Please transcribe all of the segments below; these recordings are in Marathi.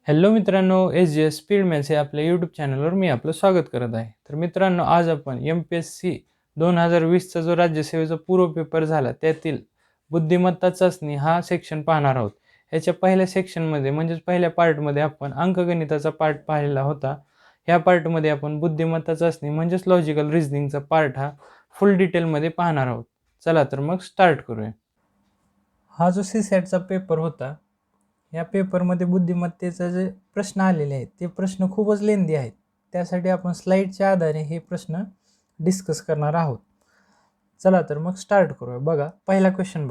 हॅलो मित्रांनो, SGS स्पीड मॅथ्स या आपल्या यूट्यूब चॅनलवर मी आपलं स्वागत करत आहे. तर मित्रांनो, आज आपण MPSC 2020चा जो राज्यसेवेचा पूर्व पेपर झाला त्यातील बुद्धिमत्ता चाचणी हा सेक्शन पाहणार आहोत. ह्याच्या पहिल्या सेक्शनमध्ये म्हणजेच पहिल्या पार्टमध्ये आपण अंकगणिताचा पार्ट पाहिलेला होता. ह्या पार्टमध्ये आपण बुद्धिमत्ता चाचणी म्हणजेच लॉजिकल रिझनिंगचा पार्ट हा फुल डिटेलमध्ये पाहणार आहोत. चला तर मग स्टार्ट करूया. हा जो CSATचा पेपर होता, या पेपरमध्ये बुद्धिमत्तेचे जे प्रश्न आलेले आहेत ते प्रश्न खूपच लेंदी आहेत. त्यासाठी आपण स्लाईडच्या आधारे हे प्रश्न डिस्कस करणार आहोत. चला तर मग स्टार्ट करूया. बघा, पहिला क्वेश्चन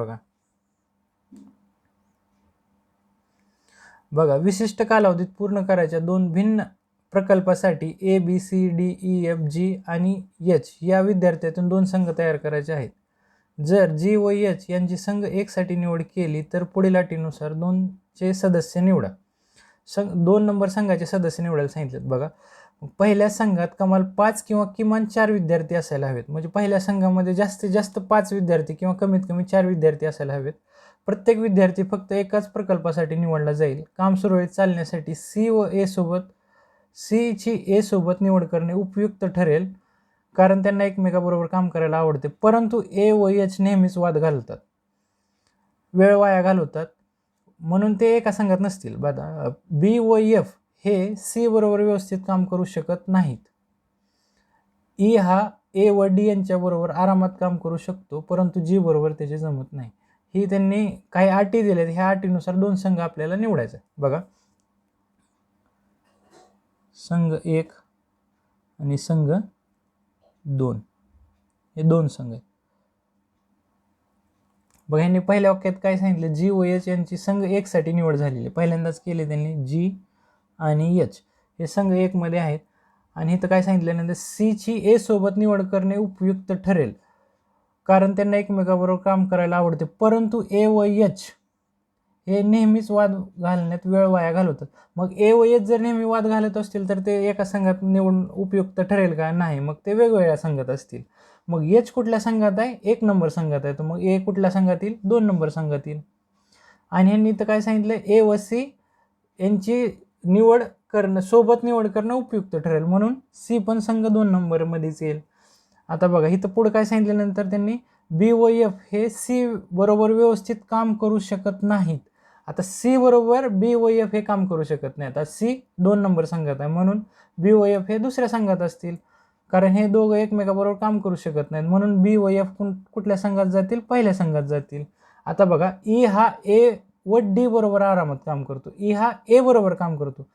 बघा, विशिष्ट कालावधीत पूर्ण करायच्या दोन भिन्न प्रकल्पासाठी ABCDEFG आणि H या विद्यार्थ्यातून दोन संघ तयार करायचे आहेत. जर G व H यांची संघ 1 साठी निवड केली तर पुढील अटीनुसार 2चे सदस्य निवडा. 2 नंबर संघाचे सदस्य निवडायला सांगितलेत. बघा, पहिल्या संघात कमाल 5 किंवा किमान 4 विद्यार्थी असायला हवेत. म्हणजे पहिल्या संघामध्ये जास्तीत जास्त 5 विद्यार्थी किंवा कमीत कमी 4 विद्यार्थी असायला हवेत. प्रत्येक विद्यार्थी फक्त एकाच प्रकल्पासाठी निवडला जाईल. काम सुरळीत चालण्यासाठी C ची A सोबत निवड करणे उपयुक्त ठरेल, कारण त्यांना एकमेकाबरोबर काम करायला आवडते. परंतु A व H नेहमीच वाद घालतात, वेळ वाया घालवतात, म्हणून ते एका संघात नसतील. बघा, B व F हे C बरोबर व्यवस्थित काम करू शकत नाहीत. E हा A व D यांच्या बरोबर आरामात काम करू शकतो, परंतु G बरोबर त्याचे जमत नाही. ही त्यांनी काही अटी दिल्यात. ह्या अटीनुसार दोन संघ आपल्याला निवडायचे. बघा, संघ 1 आणि संघ 2 हे दोन संघ आहेत. बघा, यांनी पहिल्या वाक्यात काय सांगितलं, G व H यांची संघ 1 साठी निवड झालेली. पहिल्यांदाच केले त्यांनी. G आणि H हे संघ 1 मध्ये आहेत. आणि इथं काय सांगितल्यानंतर C ची A सोबत निवड करणे उपयुक्त ठरेल, कारण त्यांना एकमेकाबरोबर काम करायला आवडते. परंतु A व H हे नेहमीच वाद घालण्यात वेळ वाया घालवतात. मग A व H जर नेहमी वाद घालत असतील तर ते एका संघात निवडून उपयुक्त ठरेल का? नाही. मग ते वेगवेगळ्या संघात असतील. मग H कुठल्या संघात आहे? 1 नंबर संघात आहे. तर मग A कुठल्या संघात येईल? 2 नंबर संघात येईल. आणि ह्यांनी इथं काय सांगितलं, A व C यांची सोबत निवड करणं उपयुक्त ठरेल, म्हणून C पण संघ 2 नंबरमध्येच येईल. आता बघा, इथं पुढे काय सांगितल्यानंतर त्यांनी B व F हे C बरोबर व्यवस्थित काम करू शकत नाहीत. आता C बरोबर B व F हे काम करू शकत नाही. आता C 2 नंबर संघात आहे, म्हणून B व F हे दुसऱ्या संघात असतील, कारण हे दोघं एकमेकाबरोबर काम करू शकत नाहीत. म्हणून B व F कुठल्या संघात जातील? पहिल्या संघात जातील. आता बघा, E हा A व D बरोबर आरामात काम करतो. E हा A बरोबर काम करतो.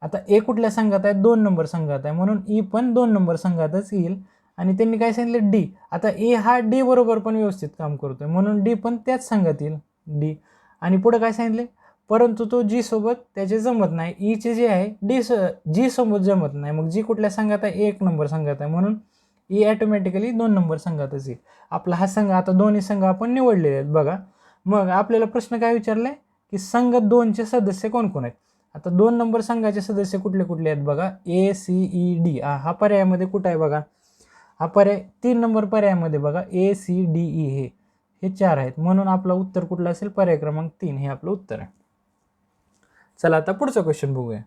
आता A कुठल्या संघात आहे? 2 नंबर संघात आहे, म्हणून E पण 2 नंबर संघातच येईल. आणि त्यांनी काय सांगितलं, D. आता A हा D बरोबर पण व्यवस्थित काम करतोय, म्हणून D पण त्याच संघात येईल, D. आणि पुढे काय सांगितले, परंतु तो G सोबत त्याचे जमत नाही. E चे जे आहे G सोबत जमत नाही. मग G कुठल्या संघात आहे? 1 नंबर संघात आहे, म्हणून E ऑटोमॅटिकली 2 नंबर संघातच येईल. आपला हा संघ, आता दोन्ही संघ आपण निवडलेले आहेत. बघा, मग आपल्याला प्रश्न काय विचारलाय की संघ 2चे सदस्य कोण कोण आहेत? आता 2 नंबर संघाचे सदस्य कुठले कुठले आहेत? बघा, ACED हा पर्यायामध्ये कुठं आहे? बघा, हा पर्याय 3 नंबर पर्यायामध्ये बघा, ACDE हे 4 आहेत, म्हणून आपलं उत्तर कुठलं असेल? पर्याय क्रमांक 3 हे आपलं उत्तर आहे. चला आता पुढचा क्वेश्चन बघूया.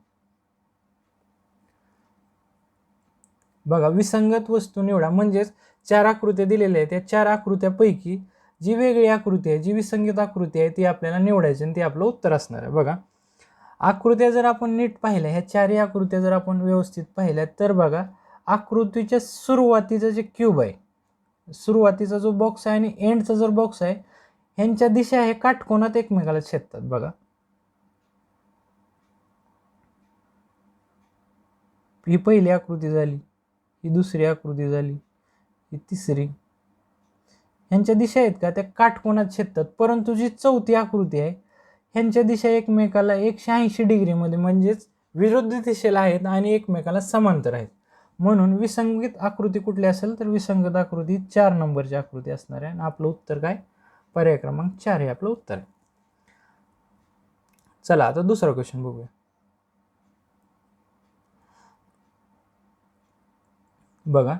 बघा, विसंगत वस्तू निवडा. म्हणजेच 4 आकृत्या दिलेल्या आहेत. त्या 4 आकृत्यापैकी जी वेगळी आकृती आहे, जी विसंगत आकृती आहे, ती आपल्याला निवडायची आणि ती आपलं उत्तर असणार आहे. बघा, आकृत्या जर आपण नीट पाहिल्या, ह्या 4ही आकृत्या जर आपण व्यवस्थित पाहिल्या तर बघा, आकृतीच्या सुरुवातीचं जे क्यूब आहे, सुरुवातीचा जो बॉक्स आहे आणि एंडचा जो बॉक्स आहे, ह्यांच्या दिशा हे काटकोनात एकमेकाला छेदतात. बघा, ही पहिली आकृती झाली, ही दुसरी आकृती झाली, ही तिसरी. ह्यांच्या दिशा आहेत का त्या काटकोनात छेदतात. परंतु जी चौथी आकृती आहे, ह्यांच्या दिशा एकमेकाला 180 डिग्रीमध्ये म्हणजेच विरुद्ध दिशेला आहेत आणि एकमेकाला समांतर आहेत. म्हणून विसंगत आकृती कुठली असेल तर विसंगत आकृती 4 नंबरची आकृती असणार आहे. आणि आपलं उत्तर काय? पर्याय क्रमांक 4 हे आपलं उत्तर आहे. चला आता दुसरा क्वेश्चन बघूया. बघा,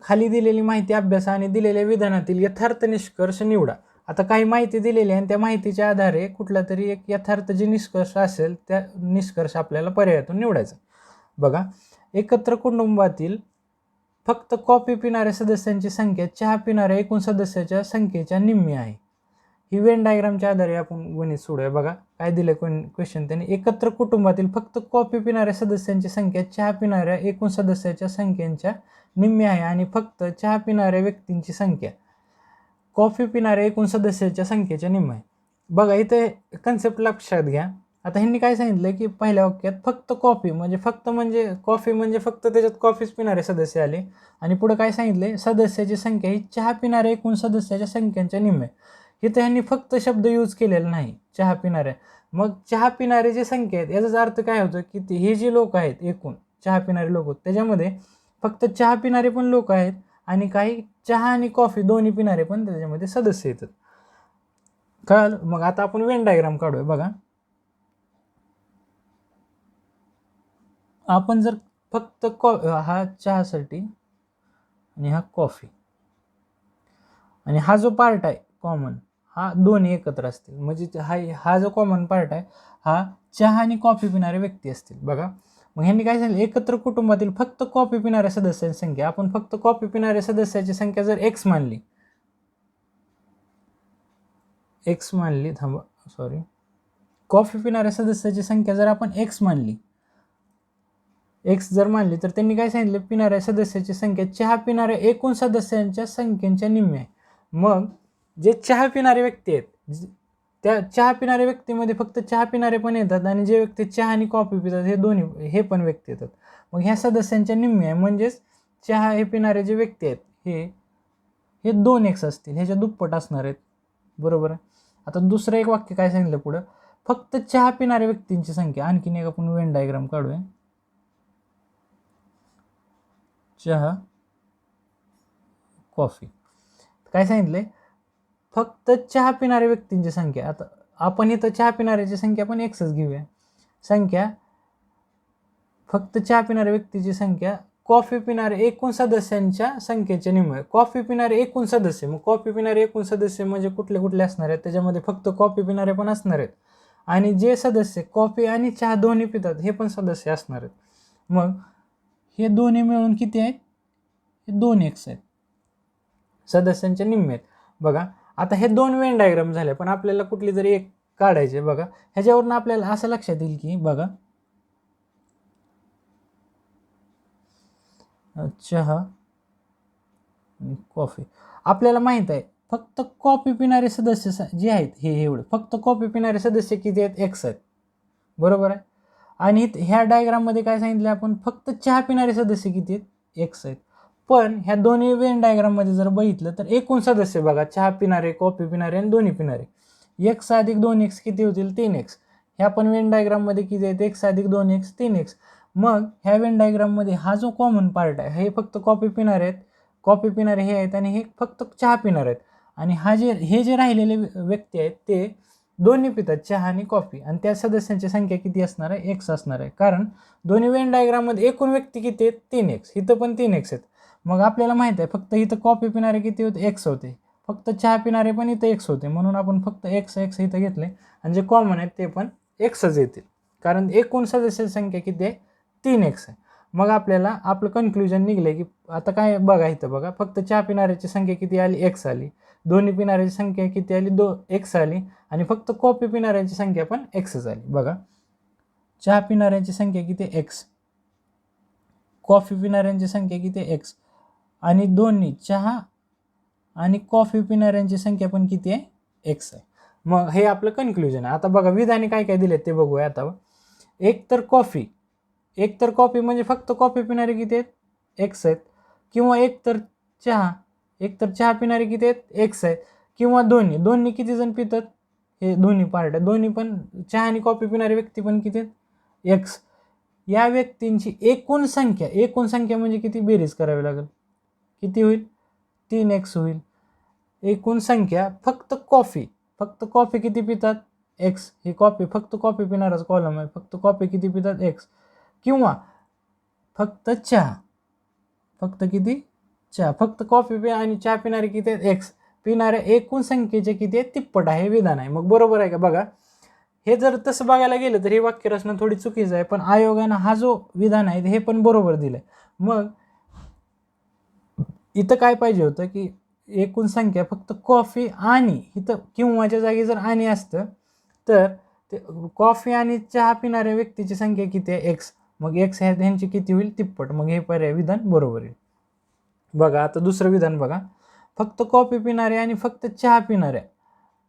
खाली दिलेली माहिती अभ्यासा आणि दिलेल्या विधानातील यथार्थ निष्कर्ष निवडा. आता काही माहिती दिलेली आहे आणि त्या माहितीच्या आधारे कुठला तरी एक यथार्थ जे निष्कर्ष असेल त्या निष्कर्ष आपल्याला पर्यायातून निवडायचा. बघा, एकत्र कुटुंबातील फक्त कॉफी पिणाऱ्या सदस्यांची संख्या चहा पिणाऱ्या एकूण सदस्याच्या संख्येच्या निम्मी आहे. ही वेन डायग्रामच्या आधारे आपण गणित सोडूया. बघा काय दिलं क्वेश्चन त्यांनी, एकत्र कुटुंबातील फक्त कॉफी पिणाऱ्या सदस्यांची संख्या चहा पिणाऱ्या एकूण सदस्याच्या संख्येच्या निम्मी आहे आणि फक्त चहा पिणाऱ्या व्यक्तींची संख्या कॉफी पिणाऱ्या एकूण सदस्याच्या संख्येच्या निम्मी आहे. बघा इथे कन्सेप्ट लक्षात घ्या. आता ह्यांनी काय सांगितलं की पहिल्या वाक्यात फक्त कॉफी म्हणजे कॉफी म्हणजे फक्त त्याच्यात कॉफीच पिणारे सदस्य आले आणि पुढे काय सांगितले, सदस्याची संख्या ही चहा पिणाऱ्या एकूण सदस्याच्या संख्येच्या निम्मे. इथे ह्यांनी फक्त शब्द यूज केलेला नाही चहा पिणाऱ्या. मग चहा पिणारे जे संख्या आहेत याचाच अर्थ काय होतं की हे जे लोक आहेत एकूण चहा पिणारे लोक, त्याच्यामध्ये फक्त चहा पिणारे पण लोक आहेत आणि काही चहा आणि कॉफी दोन्ही पिणारे पण त्याच्यामध्ये सदस्य येतात. कळलं? मग आता आपण वेन डायग्राम काढूया. बघा, आपण जर फक्त हा चहासाठी आणि हा कॉफी आणि हा जो पार्ट आहे कॉमन, हा दोन्ही एकत्र असतील म्हणजे हा जो कॉमन पार्ट आहे हा चहा आणि कॉफी पिणारे व्यक्ती असतील. बघा, मग ह्यांनी काय सांगितलं, एकत्र कुटुंबातील फक्त कॉफी पिणाऱ्या सदस्यांची संख्या, आपण फक्त कॉफी पिणाऱ्या सदस्याची संख्या जर एक्स मानली, कॉफी पिणाऱ्या सदस्याची संख्या जर आपण एक्स मानली, जर मानली तर त्यांनी काय सांगितलं, पिणाऱ्या सदस्याची संख्या चहा पिणाऱ्या एकूण सदस्यांच्या संख्येच्या निम्मी आहे. मग जे चहा पिणारे व्यक्ती आहेत त्या चहा पिणाऱ्या व्यक्तीमध्ये फक्त चहा पिणारे पण येतात आणि जे व्यक्ती चहा आणि कॉफी पितात हे पण व्यक्ती येतात. मग ह्या सदस्यांच्या निम्मी आहे म्हणजेच चहा हे पिणारे जे व्यक्ती आहेत हे 2x असतील, ह्याच्या दुप्पट असणार आहेत. बरोबर आहे. आता दुसरं एक वाक्य काय सांगितलं पुढं, फक्त चहा पिणाऱ्या व्यक्तींची संख्या, आणखीन एक आपण वेन डायग्राम काढूया. चहा कॉफी काय सांगितलंय, फक्त चहा पिणाऱ्या व्यक्तींची संख्या. आता आपण इथं चहा पिणाऱ्याची संख्या पण एक्सच घेऊया. संख्या फक्त चहा पिणाऱ्या व्यक्तीची संख्या कॉफी पिणाऱ्या एकूण सदस्यांच्या संख्येच्या निम्मे. कॉफी पिणारे एकूण सदस्य, मग कॉफी पिणारे एकूण सदस्य म्हणजे कुठले कुठले असणार आहेत, त्याच्यामध्ये फक्त कॉफी पिणारे पण असणार आहेत आणि जे सदस्य कॉफी आणि चहा दोन्ही पितात हे पण सदस्य असणार आहेत. मग हे दोन्ही मिळून किती आहेत, हे 2x आहेत, सदस्यांच्या निम्मे आहेत. बघा, आता हे 2 वेन डायग्राम झाले पण आपल्याला कुठली तरी एक काढायचे. बघा, ह्याच्यावरून आपल्याला असं लक्षात येईल की बघा, चहा आणि कॉफी आपल्याला माहित आहे फक्त कॉफी पिणारे सदस्य जे आहेत हे एवढे, फक्त कॉफी पिणारे सदस्य किती आहेत, एक्स आहेत. बरोबर आहे. आणि ह्या डायग्राममध्ये काय सांगितलं आपण, फक्त चहा पिणारे सदस्य किती आहेत, एक्स आहेत. पण ह्या दोन्ही वेन डायग्राममध्ये जर बघितलं तर एकूण सदस्य बघा, चहा पिणारे, कॉफी पिणारे आणि दोन्ही पिणारे, एक्स अधिक 2x किती होतील, 3x. ह्या पण वेन डायग्राममध्ये किती आहेत, एक्स अधिक 2x 3x. मग ह्या वेन डायग्राममध्ये हा जो कॉमन पार्ट आहे हे फक्त कॉफी पिणारे आहेत, कॉफी पिणारे हे आहेत आणि हे फक्त चहा पिणारे आहेत. आणि हे जे राहिलेले व्यक्ती आहेत ते दोन्ही पितात, चहा आणि कॉफी, आणि त्या सदस्यांची संख्या किती असणार आहे, एक्स असणार आहे. कारण दोन्ही वेन डायग्राममध्ये एकूण व्यक्ती किती आहेत, 3x. इथं पण 3x आहेत. मग आपल्याला माहित आहे फक्त इथं कॉफी पिणारे किती होते, एक्स होते, फक्त चहा पिणारे पण इथं एक्स होते, म्हणून आपण फक्त एक्स इथं घेतले आणि जे कॉमन आहेत ते पण एक्सच येतील कारण एकूण सदस्याची संख्या किती आहे, 3x आहे. मग आपल्याला आपलं कन्क्लुजन निघलं की आता काय बघा, इथं बघा फक्त चहा पिणाऱ्याची संख्या किती आली, एक्स आली, दोन्ही पिणाऱ्याची संख्या किती आली, एक्स आली, आणि फक्त कॉफी पिणाऱ्यांची संख्या पण एक्स झाली. बघा, चहा पिणाऱ्यांची संख्या किती, एक्स, कॉफी पिणाऱ्यांची संख्या किती, एक्स, आणि दोन्ही चहा आणि कॉफी पिणाऱ्यांची संख्या पण किती आहे, एक्स आहे. मग हे आपलं कन्क्लुजन आहे. आता बघा विधाने काय काय दिलेत ते बघूया. आता एक तर कॉफी म्हणजे फक्त कॉफी पिणारे किती आहेत, एक्स आहेत, किंवा एक तर चहा पिणारे किती आहेत, एक्स आहेत, किंवा दोन्ही किती जण पितात, हे दोन्ही पार्ट आहे, दोन्ही पण चहा आणि कॉफी पिणारे व्यक्ती पण किती आहेत, एक्स. या व्यक्तींची एकूण संख्या म्हणजे किती, बेरीज करावी लागेल, किती होईल, 3x होईल. एकूण संख्या फक्त कॉफी किती पितात, एक्स, ही फक्त कॉफी पिणाराच कॉलम आहे, फक्त कॉफी किती पितात, एक्स, किंवा फक्त चहा, फक्त कॉफी आणि चहा पिणारे किती आहेत, एक्स, पिणाऱ्या एकूण संख्येचे किती आहे तिप्पट आहे हे विधान आहे. मग बरोबर आहे का बघा. हे जर तसं बघायला गेलं तर हे वाक्य रचना थोडी चुकीचं आहे, पण आयोगानं हा जो विधान आहे हे पण बरोबर दिलं आहे. मग इथं काय पाहिजे होतं की एकूण संख्या फक्त कॉफी आणि इथं किंवाच्या जागी जर आणि असतं तर ते कॉफी आणि चहा पिणाऱ्या व्यक्तीची संख्या किती आहे एक्स. मग एक्स ह्यांची किती होईल तिप्पट. मग हे पर्याय विधान बरोबर आहे. बघा आता दुसरं विधान बघा. फक्त कॉफी पिणाऱ्या आणि फक्त चहा पिणाऱ्या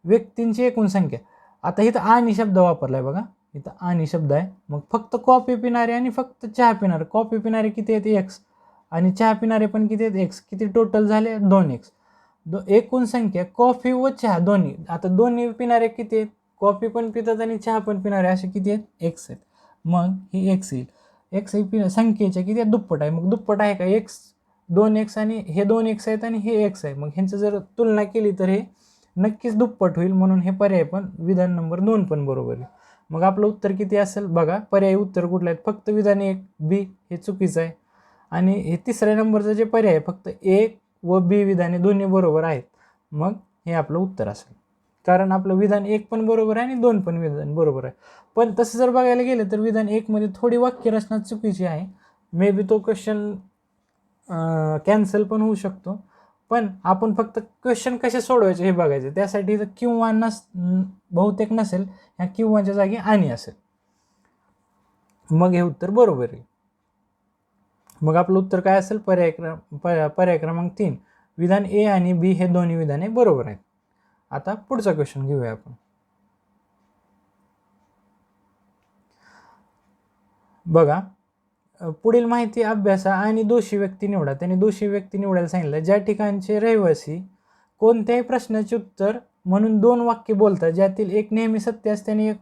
व्यक्तींची एकूण संख्या. आता इथं आणि शब्द वापरलाय बघा. इथं आणि शब्द आहे. मग फक्त कॉफी पिणारे आणि फक्त चहा पिणारे. कॉफी पिणारे किती आहेत एक्स आणि चहा पिणारे पण किती आहेत एक्स. किती टोटल झाले 2x. एकूण संख्या कॉफी व चहा दोन्ही. आता दोन्ही पिणारे किती आहेत. कॉफी पण पितात आणि चहा पण पिणारे असे किती आहेत एक्स आहेत. मग ही एक्स येईल. एक्स ही संख्येच्या किती आहे दुप्पट आहे. मग दुप्पट आहे का एक्स 2x आणि हे 2x आहेत आणि हे एक्स आहे. मग ह्यांचं जर तुलना केली तर हे नक्कीच दुप्पट होईल. म्हणून हे पर्याय पण विधान नंबर 2 पण बरोबर आहे. मग आपलं उत्तर किती असेल बघा. पर्यायी उत्तर कुठलं आहे फक्त विधान 1 बी हे चुकीचं आहे. आणि हे तिसऱ्या नंबरचं जे पर्याय फक्त 1 व बी विधाने दोन्ही बरोबर आहेत. मग हे आपलं उत्तर असेल. कारण आपलं विधान 1 पण बरोबर आहे आणि 2 पण विधान बरोबर आहे. पण तसं जर बघायला गेलं तर विधान 1 मध्ये थोडी वाक्यरचना चुकीची आहे. मे बी तो क्वेश्चन कॅन्सल पण होऊ शकतो. पण आपण फक्त क्वेश्चन कसे सोडवायचे हे बघायचं. त्यासाठी जर किंवा बहुतेक नसेल ह्या किंवाच्या जागी आणि असेल. मग हे उत्तर बरोबर आहे. मग आपलं उत्तर काय असेल पर्याय क्रमांक 3 विधान ए आणि बी हे दोन्ही विधाने बरोबर आहेत. आता पुढचा क्वेश्चन घेऊया आपण. बघा पुढील माहिती अभ्यासा आणि दोषी व्यक्ती निवडा. त्यांनी दोषी व्यक्ती निवडायला सांगितलं. ज्या ठिकाणचे रहिवासी कोणत्याही प्रश्नाचे उत्तर म्हणून 2 वाक्य बोलतात ज्यातील एक नेहमी सत्य असते आणि एक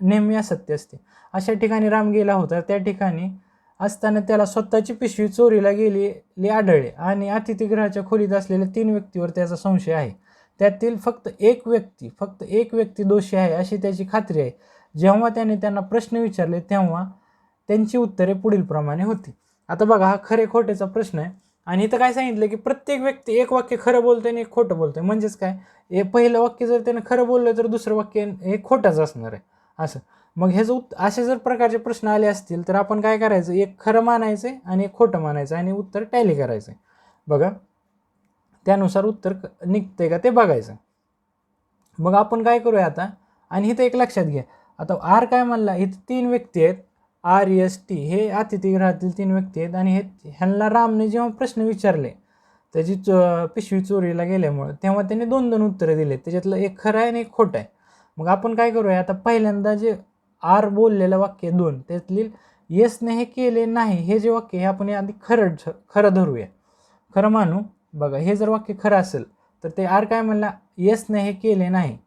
नेहमी असत्य असते. अशा ठिकाणी राम गेला होता. त्या ठिकाणी असताना त्याला स्वतःची पिशवी चोरीला गेलेली आढळले आणि अतिथीगृहाच्या खोलीत असलेल्या 3 व्यक्तीवर त्याचा संशय आहे. त्यातील फक्त एक व्यक्ती दोषी आहे अशी त्याची खात्री आहे. जेव्हा त्याने त्यांना प्रश्न विचारले तेव्हा त्यांची उत्तरे पुढील प्रमाणे होती. आता बघा हा खरे खोटेचा प्रश्न आहे आणि इथं काय सांगितलं की प्रत्येक व्यक्ती एक वाक्य खरं बोलतोय आणि एक खोटं बोलतोय. म्हणजेच काय हे पहिलं वाक्य जर त्यानं खरं बोललं तर दुसरं वाक्य हे खोटंच असणार आहे असं. मग ह्याचं असे जर प्रकारचे प्रश्न आले असतील तर आपण काय करायचं एक खरं मानायचं आणि एक खोटं मानायचं आणि उत्तर टॅली करायचं. बघा त्यानुसार उत्तर निघतंय का ते बघायचं. मग आपण काय करूया आता आणि इथं एक लक्षात घ्या. आता आर काय म्हणला इथं 3 व्यक्ती आहेत RST हे अतिथीगृहातील 3 व्यक्ती आहेत आणि ह्यांना रामने जेव्हा प्रश्न विचारले त्याची पिशवी चोरीला गेल्यामुळं तेव्हा त्यांनी 2 उत्तरं दिले. त्याच्यातलं एक खरं आहे आणि एक खोटं आहे. मग आपण काय करूया आता पहिल्यांदा जे आर बोललेलं वाक्य 2 त्यातली येसने हे केले नाही हे जे वाक्य हे आपण आधी खरं धरूया खरं मानू. बघा हे जर वाक्य खरं असेल तर ते आर काय म्हणला येसने हे केले नाही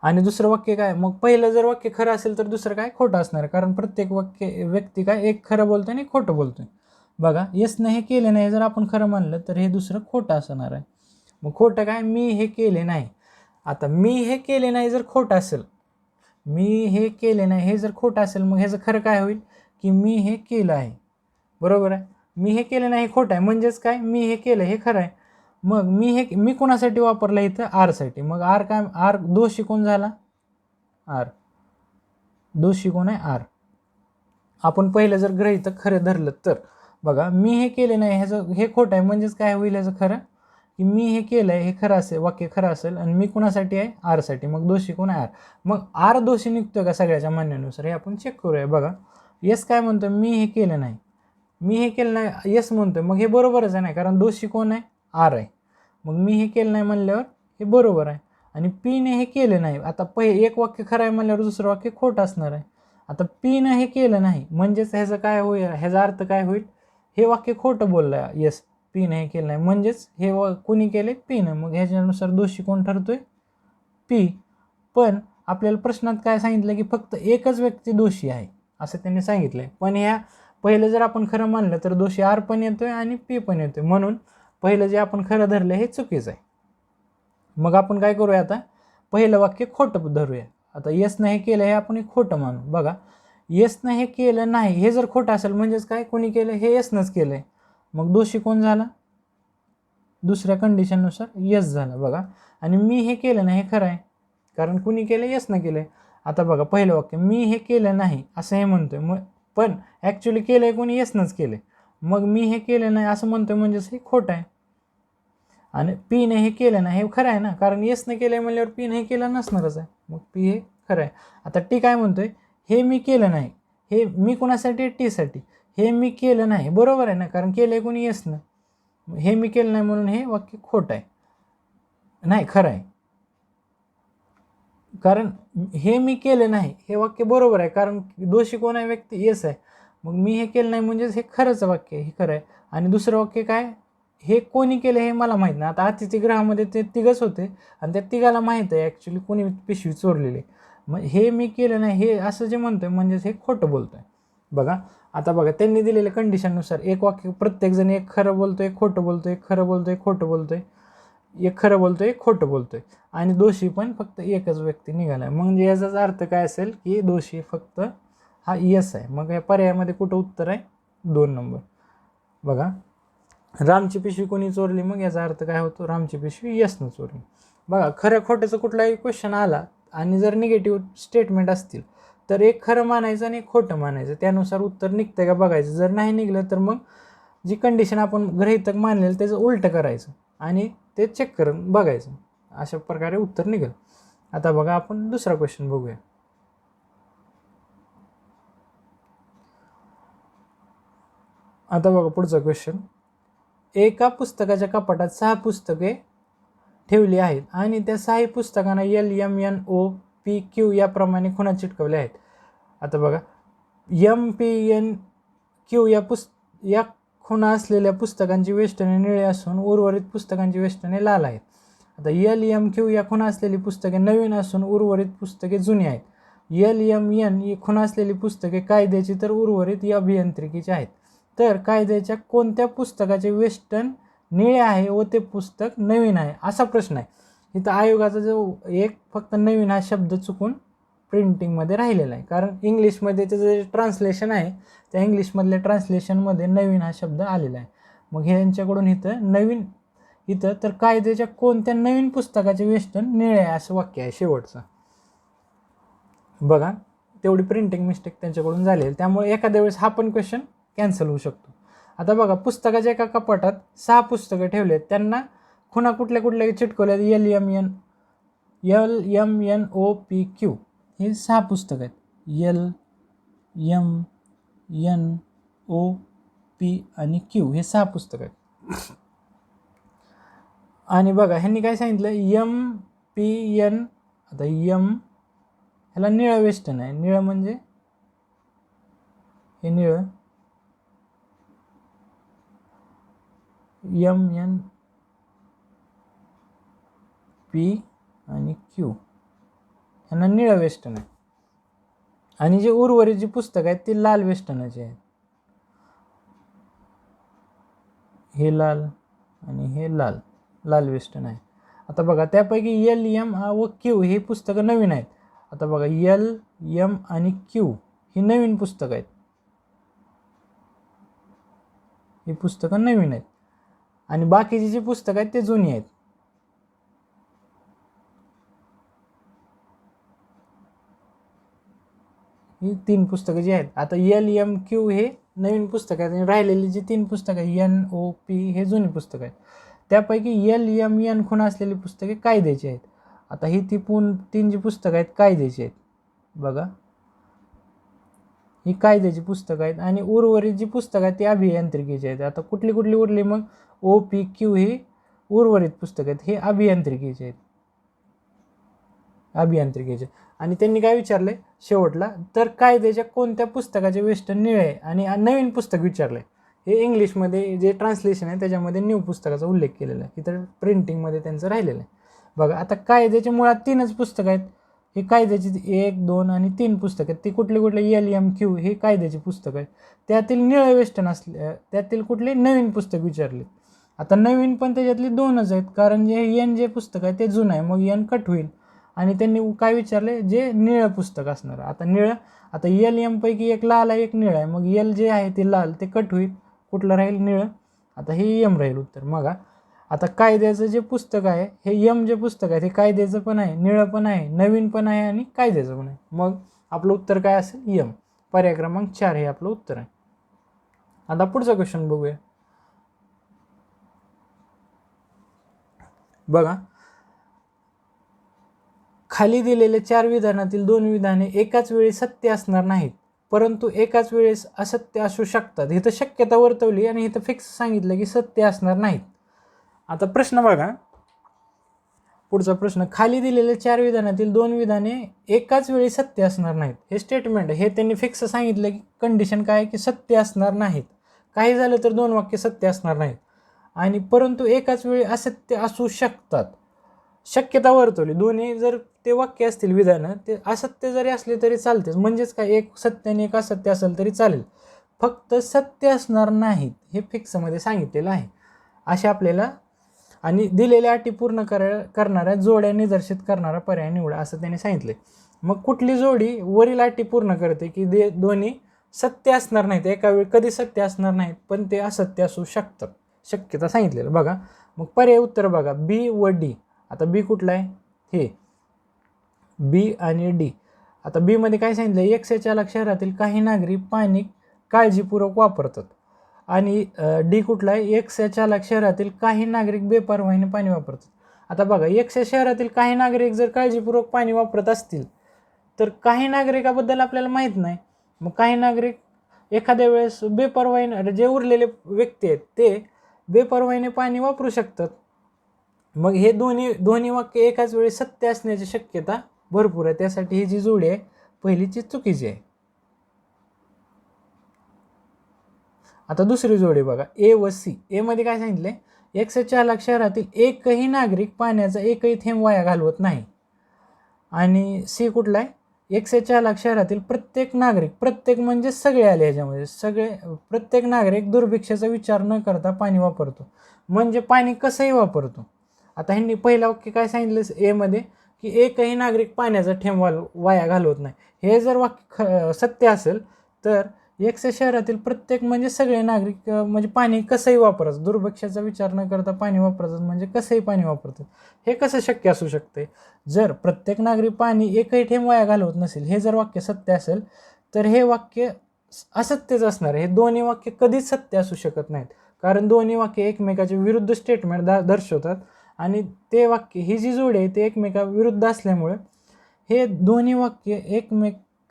आणि दुसरं वाक्य काय मग पहिलं जर वाक्य खरं असेल तर दुसरं काय खोटं असणार कारण प्रत्येक व्यक्ती काय एक खरं बोलतोय आणि एक खोटं बोलतोय. बघा येसने हे केले नाही जर आपण खरं मानलं तर हे दुसरं खोटं असणार आहे. मग खोटं काय मी हे केले नाही. आता मी हे केले नाही जर खोटं असेल हे जर खोटं असेल मग ह्याचं खरं काय होईल की मी हे केलं आहे. बरोबर आहे. मी हे केलं नाही हे खोटं आहे म्हणजेच काय मी हे केलं हे खरं आहे. मग मी कोणासाठी वापरलं इथं आरसाठी. मग आर काय आर दोषी कोण झाला दोषी कोण आहे आर. आपण पहिलं जर गृहीतक खरं धरलं तर बघा मी हे केले नाही ह्याचं हे खोटं आहे म्हणजेच काय होईल ह्याचं खरं की मी हे केलं आहे हे खरं असेल वाक्य खरं असेल आणि मी कोणासाठी आहे आरसाठी. मग दोषी कोण आहे आर. मग आर दोषी निघतोय का सगळ्याच्या म्हणण्यानुसार हे आपण चेक करूया. बघा येस काय म्हणतो मी हे केलं नाही येस म्हणतोय मग हे बरोबरच आहे नाही कारण दोषी कोण आहे आर आहे. मग मी हे केलं नाही म्हणल्यावर हे बरोबर आहे. आणि पीने हे केलं नाही आता एक वाक्य खरं आहे म्हणल्यावर दुसरं वाक्य खोटं असणार आहे. आता पीनं हे केलं नाही म्हणजेच ह्याचं काय होईल ह्याचा अर्थ काय होईल हे वाक्य खोटं बोललं येस पीनं हे केलं नाही म्हणजेच हे कोणी केले पीनं. मग ह्याच्यानुसार दोषी कोण ठरतोय पी. पण आपल्याला प्रश्नात काय सांगितलं की फक्त एकच व्यक्ती दोषी आहे असं त्यांनी सांगितलंय. पण ह्या पहिलं जर आपण खरं मानलं तर दोषी आर पण येतोय आणि पी पण येतोय म्हणून पहिलं जे आपण खरं धरलं हे चुकीचं आहे. मग आपण काय करूया आता पहिलं वाक्य खोटं धरूया. आता येसनं हे केलं हे आपण एक खोटं मानू. बघा येसनं हे केलं नाही हे जर खोटं असेल म्हणजेच काय कोणी केलं हे येसनंच केलं आहे. मग दोषी कोण झाला दुसऱ्या कंडिशननुसार यस झालं बघा. आणि मी हे केलं नाही हे खरं आहे, कारण कुणी केलं यसनं केलं आहे. आता बघा पहिलं वाक्य, मी हे केलं नाही असं हे म्हणतोय, मग पण ॲक्च्युली केलं आहे कोणी यसनंच केलं आहे. मग मी हे केलं नाही असं म्हणतोय म्हणजेच हे खोटं आहे. आणि पीने हे केलं नाही हे खरं आहे ना, कारण यसनं केलं आहे म्हणल्यावर पीने हे केलं नसणारच आहे, मग पी हे खरं आहे. आता टी काय म्हणतोय, हे मी केलं नाही, हे मी कोणासाठी टीसाठी, हे मी केलं नाही बरोबर आहे ना, कारण केलं आहे कोणी यसनं, हे मी केलं नाही म्हणून हे वाक्य खोटं आहे, नाही खरं आहे. कारण हे मी केलं नाही हे वाक्य बरोबर आहे, कारण दोषी कोण आहे, व्यक्ती येस आहे. मग मी हे केलं नाही म्हणजेच हे खरंच वाक्य हे खरं आहे. आणि दुसरं वाक्य काय, हे कोणी केलं हे मला माहीत नाही. आता अतिथीगृहामध्ये ते तिघच होते आणि त्या तिघाला माहीत आहे ॲक्च्युली कोणी पिशवी चोरलेली. मग हे मी केलं नाही हे असं जे म्हणतोय म्हणजेच हे खोटं बोलतोय. बघा आता बघा त्यांनी दिलेल्या कंडिशननुसार एक वाक्य प्रत्येकजण एक खरं बोलतोय, खोटं बोलतोय, खरं बोलतोय, खोटं बोलतोय, एक खरं बोलतोय, एक खोटं बोलतोय, आणि दोषी पण फक्त एकच व्यक्ती निघाला. म्हणजे याचाच अर्थ काय असेल की दोषी फक्त हा यस आहे. मग या पर्यायामध्ये कुठं उत्तर आहे, 2 नंबर. बघा रामची पिशवी कोणी चोरली, मग याचा अर्थ काय होतो, रामची पिशवी यसनं चोरली. बघा खरं खोट्याचं कुठलाही क्वेश्चन आला आणि जर निगेटिव्ह स्टेटमेंट असतील तर एक खरं मानायचं आणि एक खोटं मानायचं, त्यानुसार उत्तर निघतंय का बघायचं. जर नाही निघलं तर मग जी कंडिशन आपण गृहीतक मानलेलं त्याचं उलटं करायचं आणि ते चेक करून बघायचं, अशा प्रकारे उत्तर निघेल. आता बघा आपण दुसरा क्वेश्चन बघूया. आता बघा पुढचा क्वेश्चन, एका पुस्तकाच्या कपाटात 6 पुस्तके ठेवली आहेत आणि त्या 6 पुस्तकांना LMNOPQ याप्रमाणे खुणा चिटकवल्या आहेत. आता बघा MPNQ या खुणा असलेल्या पुस्तकांची वेष्टने निळे असून उर्वरित पुस्तकांची वेष्टने लाल आहेत. आता LMQ या खुणा असलेली पुस्तके नवीन असून उर्वरित पुस्तके जुनी आहेत. LMN ही खुणा असलेली पुस्तके कायद्याची तर उर्वरित अभियांत्रिकीची आहेत. तर कायद्याच्या कोणत्या पुस्तकाचे वेष्टन निळे आहे व ते पुस्तक नवीन आहे, असा प्रश्न आहे. इथं आयोगाचा जो एक फक्त नवीन हा शब्द चुकून प्रिंटिंगमध्ये राहिलेला आहे, कारण इंग्लिशमध्ये त्याचं जे ट्रान्सलेशन आहे त्या इंग्लिशमधल्या ट्रान्सलेशनमध्ये नवीन हा शब्द आलेला आहे. मग हे यांच्याकडून इथं नवीन, इथं तर कायद्याच्या कोणत्या नवीन पुस्तकाचे वेष्टन निळे आहे असं वाक्य आहे शेवटचं. बघा तेवढी प्रिंटिंग मिस्टेक त्यांच्याकडून झालेली, त्यामुळे एखाद्या वेळेस हा पण क्वेश्चन कॅन्सल होऊ शकतो. आता बघा पुस्तकाच्या एका कपाटात 6 पुस्तकं ठेवली आहेत, त्यांना खुणा कुठल्या कुठल्या चिटकवल्यात, LMNOPQ हे 6 पुस्तकं आहेत. LMNOP आणि Q हे 6 पुस्तकं आहेत. आणि बघा ह्यांनी काय सांगितलं, MPN, आता ह्याला निळं वेस्टर्न आहे, निळं म्हणजे हे निळं, MNP आणि Q ह्यांना निळं वेस्टर्न आहे. आणि जे उर्वरित जी पुस्तकं आहेत ती लाल वेस्टर्नचे आहेत, हे लाल आणि हे लाल वेस्टर्न आहे. आता बघा त्यापैकी LM व Q ही पुस्तकं नवीन आहेत. आता बघा LM आणि Q ही नवीन पुस्तकं आहेत, ही पुस्तकं नवीन आहेत, आणि बाकीची जी पुस्तकं आहेत ते जुनी आहेत. ही 3 पुस्तकं जी आहेत. आता LMQ हे नवीन पुस्तक आहेत आणि राहिलेली जी 3 पुस्तकं आहेत NOP हे जुनी पुस्तकं आहेत. त्यापैकी LMN खुणा असलेली पुस्तके कायद्याची आहेत. आता ही 3 जी पुस्तकं आहेत कायद्याची आहेत. बघा ही कायद्याची पुस्तकं आहेत आणि उर्वरित जी पुस्तकं आहेत ती अभियांत्रिकीची आहेत. आता कुठली कुठली उरली, मग OPQ ही उर्वरित पुस्तकं आहेत, हे अभियांत्रिकीचे आहेत, अभियांत्रिकीचे. आणि त्यांनी काय विचारले शेवटला, तर कायद्याच्या कोणत्या पुस्तकाचे वेस्टर्न निळे आहे, आणि नवीन पुस्तक विचारले. हे इंग्लिशमध्ये जे ट्रान्सलेशन आहे त्याच्यामध्ये न्यू पुस्तकाचा उल्लेख केलेला आहे, इतर प्रिंटिंगमध्ये त्यांचं राहिलेलं आहे. बघा आता कायद्याचे मुळात 3च पुस्तकं आहेत, ही कायद्याची 1, 2 आणि 3 पुस्तकं आहेत. ती कुठली कुठली LMQ हे कायद्याची पुस्तकं आहेत, त्यातील निळे वेस्टर्न असले, त्यातील कुठली नवीन पुस्तक विचारले. आता नवीन पण त्याच्यातली 2च आहेत, कारण जे पुस्तक आहे ते जुनं आहे, मग N कट होईल. आणि त्यांनी काय विचारले, जे निळं पुस्तक असणार. आता निळं, आता LM पैकी एक लाल आहे एक निळं आहे, मग L जे आहे ते लाल ते कट होईल, कुठलं राहील, निळं. आता हे M राहील उत्तर. मग आता कायद्याचं जे पुस्तक आहे हे यम जे पुस्तक आहे ते कायद्याचं पण आहे, निळं पण आहे, नवीन पण आहे आणि कायद्याचं पण आहे. मग आपलं उत्तर काय असेल? यम. पर्याय क्रमांक 4 हे आपलं उत्तर आहे. आता पुढचा क्वेश्चन बघूया. बघा, खाली दिलेल्या 4 विधानातील 2 विधाने एकाच वेळी सत्य असणार नाहीत, परंतु एकाच वेळेस असत्य असू शकतात. इथं शक्यता वर्तवली आणि इथं फिक्स सांगितलं की सत्य असणार नाहीत. आता प्रश्न बघा, पुढचा प्रश्न, खाली दिलेल्या 4 विधानातील 2 विधाने एकाच वेळी सत्य असणार नाहीत. हे स्टेटमेंट हे त्यांनी फिक्स सांगितलं की कंडिशन काय की सत्य असणार नाहीत. काही झालं तर 2 वाक्य सत्य असणार नाहीत आणि परंतु एकाच वेळी असत्य असू शकतात. शक्यता वर्तवली, दोन्ही जर ते वाक्य असतील विधानं ते असत्य जरी असले तरी चालतेच. म्हणजेच काय, एक सत्य आणि एक असत्य असेल तरी चालेल, फक्त सत्य असणार नाहीत हे फिक्समध्ये सांगितलेलं आहे. अशा आपल्याला आणि दिलेल्या अटी पूर्ण करणाऱ्या जोड्या निर्देशित करणारा पर्याय निवडा असं त्यांनी सांगितले. मग कुठली जोडी वरील अटी पूर्ण करते की दोन्ही सत्य असणार नाहीत, एका वेळी कधी सत्य असणार नाहीत पण ते असत्य असू शकतात, शक्यता सांगितलेलं. बघा मग पर्याय उत्तर बघा, बी व डी. आता बी कुठला आहे? हे बी आणि डी. आता बी मध्ये काय सांगितलं? एक्स चालक शहरातील काही नागरिक पाणी काळजीपूर्वक वापरतात आणि डी कुठला आहे? एक्स चालक शहरातील काही नागरिक बेपर्वाईने पाणी वापरतात. आता बघा, एक्स शहरातील काही नागरिक जर काळजीपूर्वक पाणी वापरत असतील तर काही नागरिकाबद्दल आपल्याला माहीत नाही. मग काही नागरिक एखाद्या वेळेस बेपर्वाईने, जे उरलेले व्यक्ती आहेत ते बेपर्वाईने पाणी वापरू शकतात. मग हे दोन्ही वाक्य एकाच वेळी सत्य असण्याची शक्यता भरपूर आहे. त्यासाठी ही जी जोडी आहे पहिलीची चुकीची आहे. आता दुसरी जोडी बघा, ए व सी. ए मध्ये काय सांगितले? 104 लाख शहरातील एकही नागरिक पाण्याचा एकही थेंब वाया घालवत नाही. आणि सी कुठला आहे? 104 लाख शहरातील प्रत्येक नागरिक, प्रत्येक म्हणजे सगळे आले ह्याच्यामध्ये, सगळे प्रत्येक नागरिक दुर्भिक्षेचा विचार न करता पाणी वापरतो. म्हणजे पाणी कसंही वापरतो. आता ह्यांनी पहिलं वाक्य काय सांगितलं ए मध्ये की एकही नागरिक पाण्याचा थेंब वाया घालवत नाही. हे जर वाक्य सत्य असेल तर एक्स शहरातील प्रत्येक म्हणजे सगळे नागरिक म्हणजे पाणी कसंही वापरतात, दुर्भिक्षेचा विचार न करता पाणी वापरतात म्हणजे कसंही पाणी वापरतात. हे कसं शक्य असू शकते? जर प्रत्येक नागरिक पाणी एकही थेंब वाया घालवत नसेल, हे जर वाक्य सत्य असेल तर हे वाक्य असत्यच असणार आहे. हे दोन्ही वाक्य कधीच सत्य असू शकत नाहीत, कारण दोन्ही वाक्य एकमेकाच्या विरुद्ध स्टेटमेंट दर्शवतात आणि ते वाक्य, ही जी जोडी आहे ते एकमेका विरुद्ध असल्यामुळे हे दोन्ही वाक्य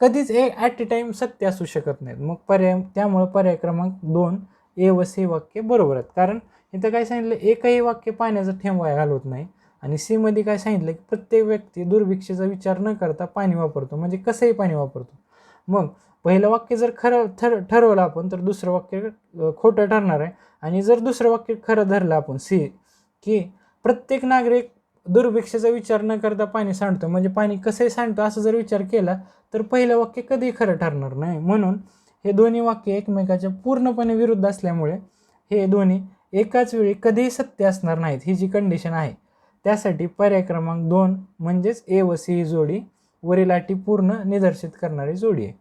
कधीच ॲट ए टाईम सत्य असू शकत नाहीत. मग त्यामुळे पर्याय क्रमांक 2 ए व सी वाक्य बरोबर आहेत. कारण इथं काय सांगितलं? एकही वाक्य पाण्याचा थेंब वाया घालवत नाही. आणि सी मध्ये काय सांगितलं की प्रत्येक व्यक्ती दुर्भिक्षेचा विचार न करता पाणी वापरतो म्हणजे कसंही पाणी वापरतो. मग पहिलं वाक्य जर खरं ठरवलं आपण तर दुसरं वाक्य खोटं ठरणार आहे. आणि जर दुसरं वाक्य खरं धरलं आपण सी की प्रत्येक नागरिक दुर्भिक्षेचा विचार न करता पाणी सांडतो म्हणजे पाणी कसंही सांडतो असं जर विचार केला तर पहिलं वाक्य कधी खरं ठरणार नाही. म्हणून हे दोन्ही वाक्य एकमेकाच्या पूर्णपणे विरुद्ध असल्यामुळे हे दोन्ही एकाच वेळी कधीही सत्य असणार नाहीत, ही जी कंडिशन आहे. त्यासाठी पर्याय क्रमांक 2 म्हणजेच ए व सी ही जोडी वरील अटी पूर्ण निदर्शित करणारी जोडी आहे.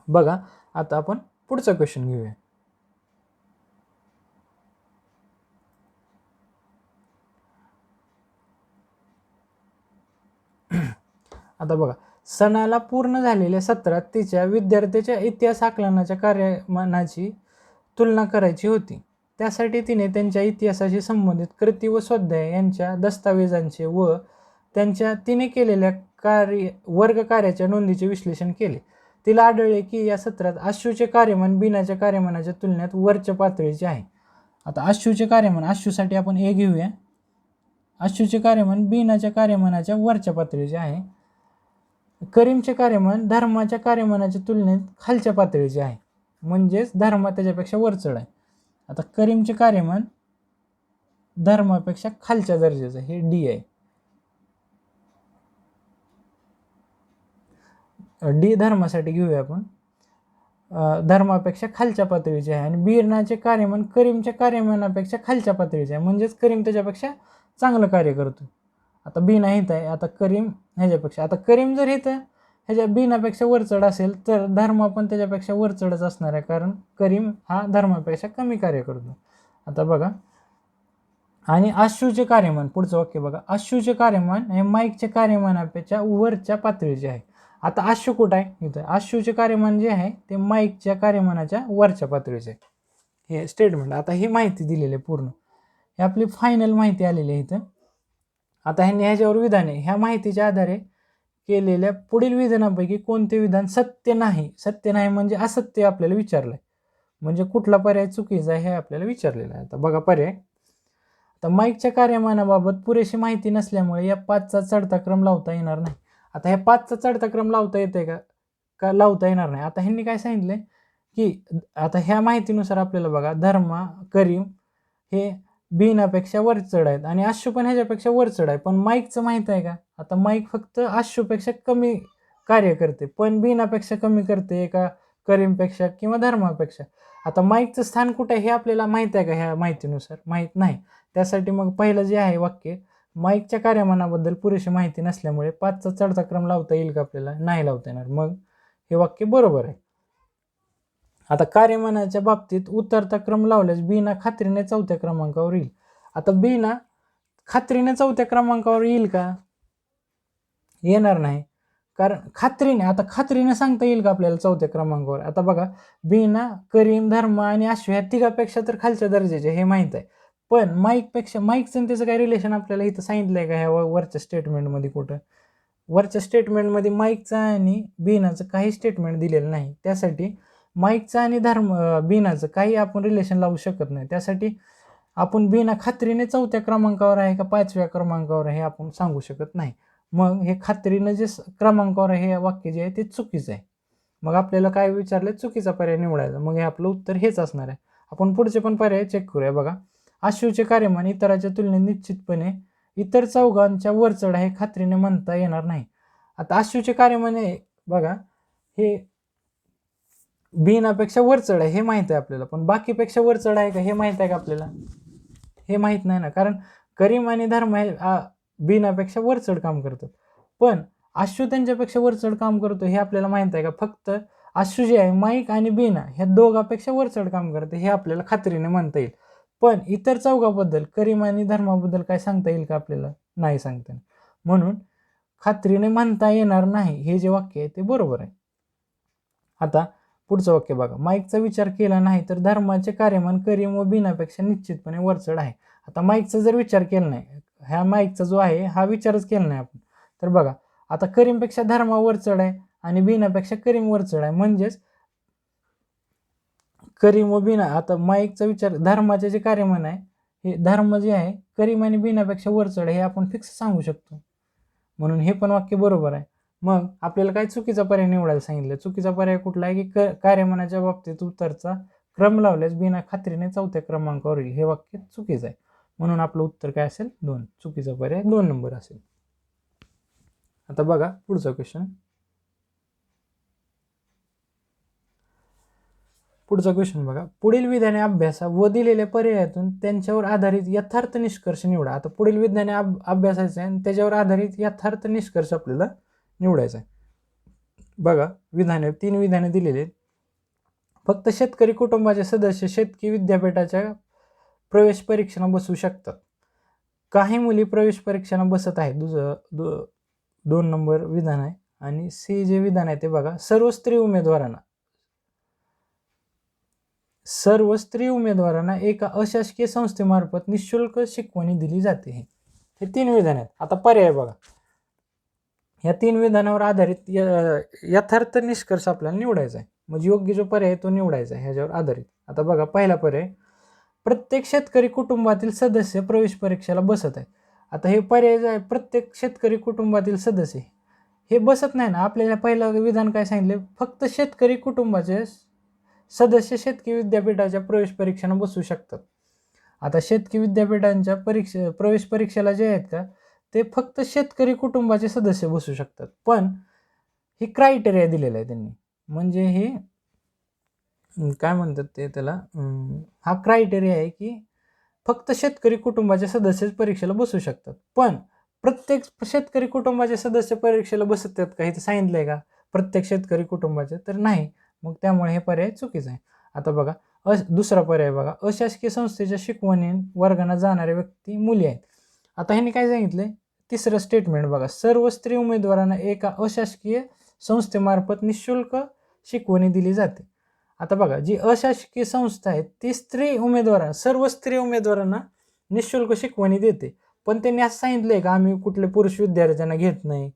बघा आता आपण पुढचा क्वेश्चन घेऊया. आता बघा, सणाला पूर्ण झालेल्या सत्रात तिच्या विद्यार्थ्याच्या इतिहास आकलनाच्या कार्यमानाची तुलना करायची होती. त्यासाठी तिने त्यांच्या इतिहासाशी संबंधित कृती व स्वाध्याय यांच्या दस्तावेजांचे व तिने केलेल्या वर्ग कार्याच्या नोंदीचे विश्लेषण केले. तिला आढळले की या सत्रात आशूचे कार्यमान बीनाच्या कार्यमानाच्या तुलनेत वरच्या पातळीचे आहे. आता आशूचे कार्यमान, आशूसाठी आपण ए घेऊया. आशूचे कार्यमान बीनाच्या कार्यमानाच्या वरच्या पातळीचे आहे. करीमचे कार्यमान धर्माच्या कार्यमानाच्या तुलनेत खालच्या पातळीचे आहे, म्हणजेच धर्म त्याच्यापेक्षा वरचढ आहे. आता करीमचे कार्यमान धर्मापेक्षा खालच्या दर्जाचं, हे डी आहे. डी धर्मासाठी घेऊया आपण, धर्मापेक्षा खालच्या पातळीचे आहे. आणि बीनाचे कार्यमान करीमच्या कार्यमानापेक्षा खालच्या पातळीचे आहे, म्हणजेच करीम त्याच्यापेक्षा चांगलं कार्य करतो. आता बीना हित आहे, आता करीम ह्याच्यापेक्षा, आता करीम जर इथं ह्याच्या बीनापेक्षा वरचढ असेल तर धर्म पण त्याच्यापेक्षा वरचढच असणार आहे, कारण करीम हा धर्मापेक्षा कमी कार्य करतो. आता बघा, आणि अश्रूचे कार्यमान, पुढचं वाक्य बघा, अश्रूचे कार्यमान हे माईकच्या कार्यमानापेक्षा वरच्या पातळीचे आहे. आता अश्रू कुठं आहे? इथं अश्रूचे कार्यमान जे आहे ते माईकच्या कार्यमानाच्या वरच्या पातळीचे आहे. हे स्टेटमेंट. आता ही माहिती दिलेली आहे पूर्ण, हे आपली फायनल माहिती आलेली आहे इथं. आता ह्यांनी ह्याच्यावर विधाने, ह्या माहितीच्या आधारे केलेल्या पुढील विधानापैकी कोणते विधान सत्य नाही? सत्य नाही म्हणजे असत्य आपल्याला विचारलंय, म्हणजे कुठला पर्याय चुकीचा आहे हे आपल्याला विचारलेलं आहे. आता बघा पर्याय. तर माईकच्या कार्यमानाबाबत पुरेशी माहिती नसल्यामुळे या 5चा चढता क्रम लावता येणार नाही. आता ह्या 5चा चढता क्रम लावता येते का लावता येणार नाही. आता ह्यांनी काय सांगितलंय की आता ह्या माहितीनुसार आपल्याला बघा, धर्मा, करीम हे बिनापेक्षा वर चढ आहेत आणि अश्रू पण ह्याच्यापेक्षा वर चढ आहे. पण माईकचं माहित आहे का? आता माईक फक्त अश्रूपेक्षा कमी कार्य करते, पण बिनापेक्षा कमी करते का करीमपेक्षा किंवा धर्मापेक्षा. आता माईकचं स्थान कुठे आहे हे आपल्याला माहित आहे का? ह्या माहितीनुसार माहीत नाही. त्यासाठी मग पहिलं जे आहे वाक्य, माईकच्या कार्यमानाबद्दल पुरेशी माहिती नसल्यामुळे 5चा चढता क्रम लावता येईल का आपल्याला? नाही लावता येणार. मग हे वाक्य बरोबर आहे. आता कार्यमानाच्या बाबतीत उतरता क्रम लावल्यास बिना खात्रीने 4थ्या क्रमांकावर येईल. आता बिना खात्रीने 4थ्या क्रमांकावर येईल का? येणार नाही. कारण खात्रीने, आता खात्रीने सांगता येईल का आपल्याला 4थ्या क्रमांकावर? आता बघा, बिना, करीम, धर्म आणि अश्रू ह्या तिघापेक्षा तर खालच्या दर्जाचे हे माहीत आहे. पण माईकपेक्षा, माईकचं त्याचं काय रिलेशन आपल्याला इथं सांगितलं आहे का ह्या वरच्या स्टेटमेंटमध्ये? कुठं वरच्या स्टेटमेंटमध्ये माईकचं आणि बिनाचं काही स्टेटमेंट दिलेलं नाही. त्यासाठी माईकचं आणि बिनाचं काही आपण रिलेशन लावू शकत नाही. त्यासाठी आपण बिना खात्रीने 4थ्या क्रमांकावर आहे का 5व्या क्रमांकावर आहे हे आपण सांगू शकत नाही. मग हे खात्रीनं जे क्रमांकावर आहे हे वाक्य जे आहे ते चुकीचं आहे. मग आपल्याला काय विचारलं? चुकीचा पर्याय निवडायचा. मग हे आपलं उत्तर हेच असणार आहे. आपण पुढचे पण पर्याय चेक करूया. बघा, अश्रूचे कार्यमान इतराच्या तुलनेत निश्चितपणे इतर चौघांच्या वर चढ हे खात्रीने म्हणता येणार नाही. आता अश्रूचे कार्यमान बघा, हे बिनापेक्षा वर चढ आहे हे माहीत आहे आपल्याला, पण बाकीपेक्षा वर चढ आहे का हे माहीत आहे का आपल्याला? हे माहीत नाही ना. कारण करीम आणि धर्म हे बिनापेक्षा वर चढ काम करतात, पण अश्रू त्यांच्यापेक्षा वर चढ काम करतो हे आपल्याला माहीत आहे का? फक्त अश्रू जे आहे माईक आणि बिना ह्या दोघांपेक्षा वर चढ काम करते हे आपल्याला खात्रीने म्हणता येईल. पण इतर चौघाबद्दल, करीम आणि धर्माबद्दल काय सांगता येईल का आपल्याला? नाही सांगता. म्हणून खात्रीने म्हणता येणार नाही हे जे वाक्य आहे ते बरोबर आहे. आता पुढचं वाक्य बघा, माईकचा विचार केला नाही तर धर्माचे कार्यमान करीम व बिनापेक्षा निश्चितपणे वरचढ आहे. आता माईकचा जर विचार केला नाही, ह्या माईकचा जो आहे हा विचारच केला नाही आपण, तर बघा आता करीमपेक्षा धर्मा वरचढ आहे आणि बिनापेक्षा करीम वरचढ आहे. म्हणजेच करीम व बिना, आता माईकचा विचार, धर्माचे जे कार्यमान आहे हे धर्म जे आहे करीम आणि बिनापेक्षा वरचढ हे आपण फिक्स सांगू शकतो. म्हणून हे पण वाक्य बरोबर आहे. मग आपल्याला काय चुकीचा पर्याय निवडायला सांगितलं? चुकीचा पर्याय कुठला आहे की कार्यमानाच्या बाबतीत उत्तरचा क्रम लावल्यास बिना खात्रीने 4थ्या क्रमांकावर येईल हे वाक्य चुकीचं आहे. म्हणून आपलं उत्तर काय असेल? 2. चुकीचा पर्याय 2 नंबर असेल. आता बघा पुढचा क्वेश्चन. पुढचा क्वेश्चन बघा, पुढील विधाने अभ्यासा व दिलेल्या पर्यायातून त्यांच्यावर आधारित यथार्थ निष्कर्ष निवडा. आता पुढील विधाने अभ्यासायचं आहे आणि त्याच्यावर आधारित यथार्थ निष्कर्ष आपल्याला निवडायचा आहे. बघा, विधाने 3 विधाने दिलेले. फक्त शेतकरी कुटुंबाचे सदस्य शेतकी विद्यापीठाच्या प्रवेश परीक्षेला बसू शकतात. काही मुली प्रवेश परीक्षेला बसत आहेत. 2 नंबर विधान आहे. आणि सी जे विधान आहे ते बघा, सर्व स्त्री उमेदवारांना एका अशासकीय संस्थेमार्फत निःशुल्क शिकवणी दिली जाते. हे 3 विधान आहेत. आता पर्याय बघा, ह्या 3 विधानावर आधारित यथार्थ निष्कर्ष आपल्याला निवडायचा आहे. म्हणजे योग्य जो पर्याय तो निवडायचा आहे ह्याच्यावर आधारित. आता बघा, पहिला पर्याय, प्रत्येक शेतकरी कुटुंबातील सदस्य प्रवेश परीक्षेला बसत आहे. आता हे पर्याय जे आहे, प्रत्येक शेतकरी कुटुंबातील सदस्य हे बसत नाही ना. आपल्याला पहिलं विधान काय सांगितले? फक्त शेतकरी कुटुंबाचे सदस्य शेतकी विद्यापीठाच्या प्रवेश परीक्षेला बसू शकतात. आता शेतकी विद्यापीठांच्या प्रवेश परीक्षेला जे आहेत का ते फक्त शेतकरी कुटुंबाचे सदस्य बसू शकतात. पण हे क्रायटेरिया दिलेला आहे त्यांनी, म्हणजे हे काय म्हणतात ते त्याला, हा क्रायटेरिया आहे की फक्त शेतकरी कुटुंबाचे सदस्य परीक्षेला बसू शकतात. पण प्रत्येक शेतकरी कुटुंबाचे सदस्य परीक्षेला बसतात का हे सांगितलंय का प्रत्येक शेतकरी कुटुंबाचे? तर नाही. मग त्यामुळे हे पर्याय चुकीचं आहे. आता बघा, दुसरा पर्याय बघा, अशासकीय संस्थेच्या शिकवणी वर्गांना जाणाऱ्या व्यक्ती मुली आहेत. आता ह्यांनी काय सांगितलंय, तिसरं स्टेटमेंट बघा, सर्व स्त्री उमेदवारांना एका अशासकीय संस्थेमार्फत निशुल्क शिकवणी दिली जाते. आता बघा, जी अशासकीय संस्था आहे ती सर्व स्त्री उमेदवारांना निशुल्क शिकवणी देते, पण त्यांनी असं सांगितलंय का आम्ही कुठले पुरुष विद्यार्थ्यांना घेत नाही,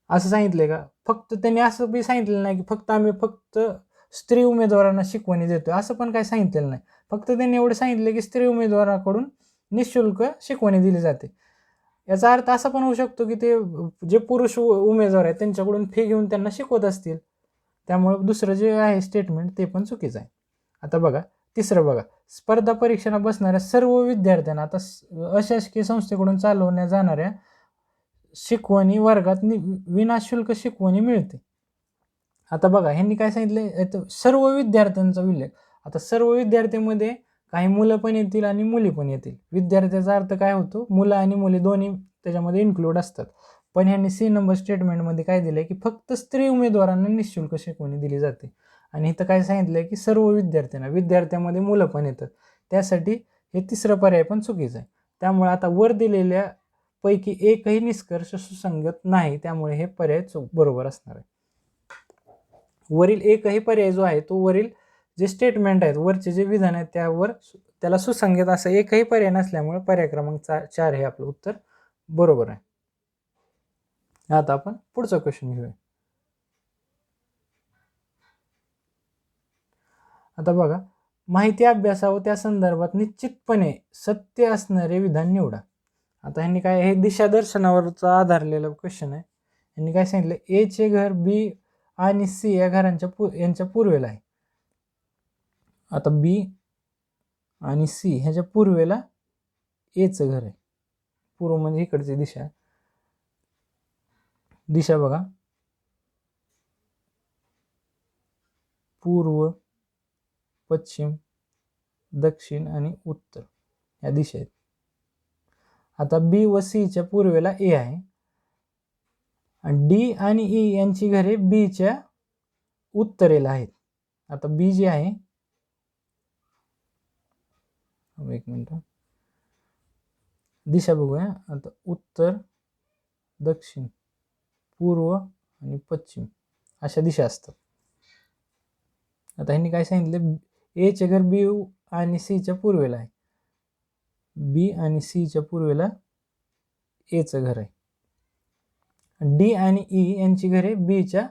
असं सांगितलंय का? फक्त त्यांनी असं बी सांगितलेलं नाही की आम्ही फक्त स्त्री उमेदवारांना शिकवणी देतोय, असं पण काही सांगितलेलं नाही. फक्त त्यांनी एवढं सांगितलं की स्त्री उमेदवाराकडून निशुल्क शिकवणी दिली जाते. याचा अर्थ असा पण होऊ शकतो की ते जे पुरुष उमेदवार आहेत त्यांच्याकडून फी घेऊन त्यांना शिकवत असतील, त्यामुळे दुसरं जे आहे स्टेटमेंट ते पण चुकीचं आहे. आता बघा, तिसरं बघा, स्पर्धा परीक्षांना बसणाऱ्या सर्व विद्यार्थ्यांना आता अशासकीय संस्थेकडून चालवल्या जाणाऱ्या शिकवणी वर्गात विनाशुल्क शिकवणी मिळते. आता बघा, ह्यांनी काय सांगितलं, सर्व विद्यार्थ्यांचा उल्लेख. आता सर्व विद्यार्थ्यांमध्ये काही मुलं पण येतील आणि मुली पण येतील. विद्यार्थ्याचा अर्थ काय होतो, मुलं आणि मुली दोन्ही त्याच्यामध्ये इन्क्लूड असतात. पण ह्यांनी C नंबर स्टेटमेंटमध्ये काय दिलंय की फक्त स्त्री उमेदवारांना निशुल्क शिकवणी दिली जाते. आणि इथं काय सांगितलंय की सर्व विद्यार्थ्यामध्ये मुलं पण येतात, त्यासाठी हे तिसरं पर्याय पण चुकीचं आहे. त्यामुळे आता वर दिलेल्या पैकी एकही निष्कर्ष सुसंगत नाही, त्यामुळे हे पर्याय बरोबर असणार आहे. वरील एकही पर्याय जो आहे तो वरील जे स्टेटमेंट आहेत, वरचे जे विधान आहेत त्याला सुसंगत असं एकही पर्याय नसल्यामुळे पर्याय क्रमांक 4 हे आपलं उत्तर बरोबर आहे. आता आपण पुढचा क्वेश्चन घेऊया. आता बघा, माहिती अभ्यासा व त्या संदर्भात निश्चितपणे सत्य असणारे विधान निवडा. आता ह्यांनी काय, हे दिशादर्शनावरचा आधारलेला क्वेश्चन आहे. यांनी काय सांगितलं, ए चे घर बी आणि C या यांच्या पूर्वेला आहे. आता B आणि C ह्याच्या पूर्वेला Aचं घर आहे. पूर्व म्हणजे इकडची दिशा बघा, पूर्व, पश्चिम, दक्षिण आणि उत्तर या दिशा आहेत. आता B व C च्या पूर्वेला A आहे आणि D आणि E यांची घरे B च्या उत्तरेला आहेत. आता B जी आहे, एक मिनिट, दिशा बघूया. आता उत्तर, दक्षिण, पूर्व आणि पश्चिम अशा दिशा असतात. आता ह्यांनी काय सांगितलं, A चे घर B आणि C च्या पूर्वेला आहे. B आणि C च्या पूर्वेला Aचं घर आहे. D आणि E यांची घरे B च्या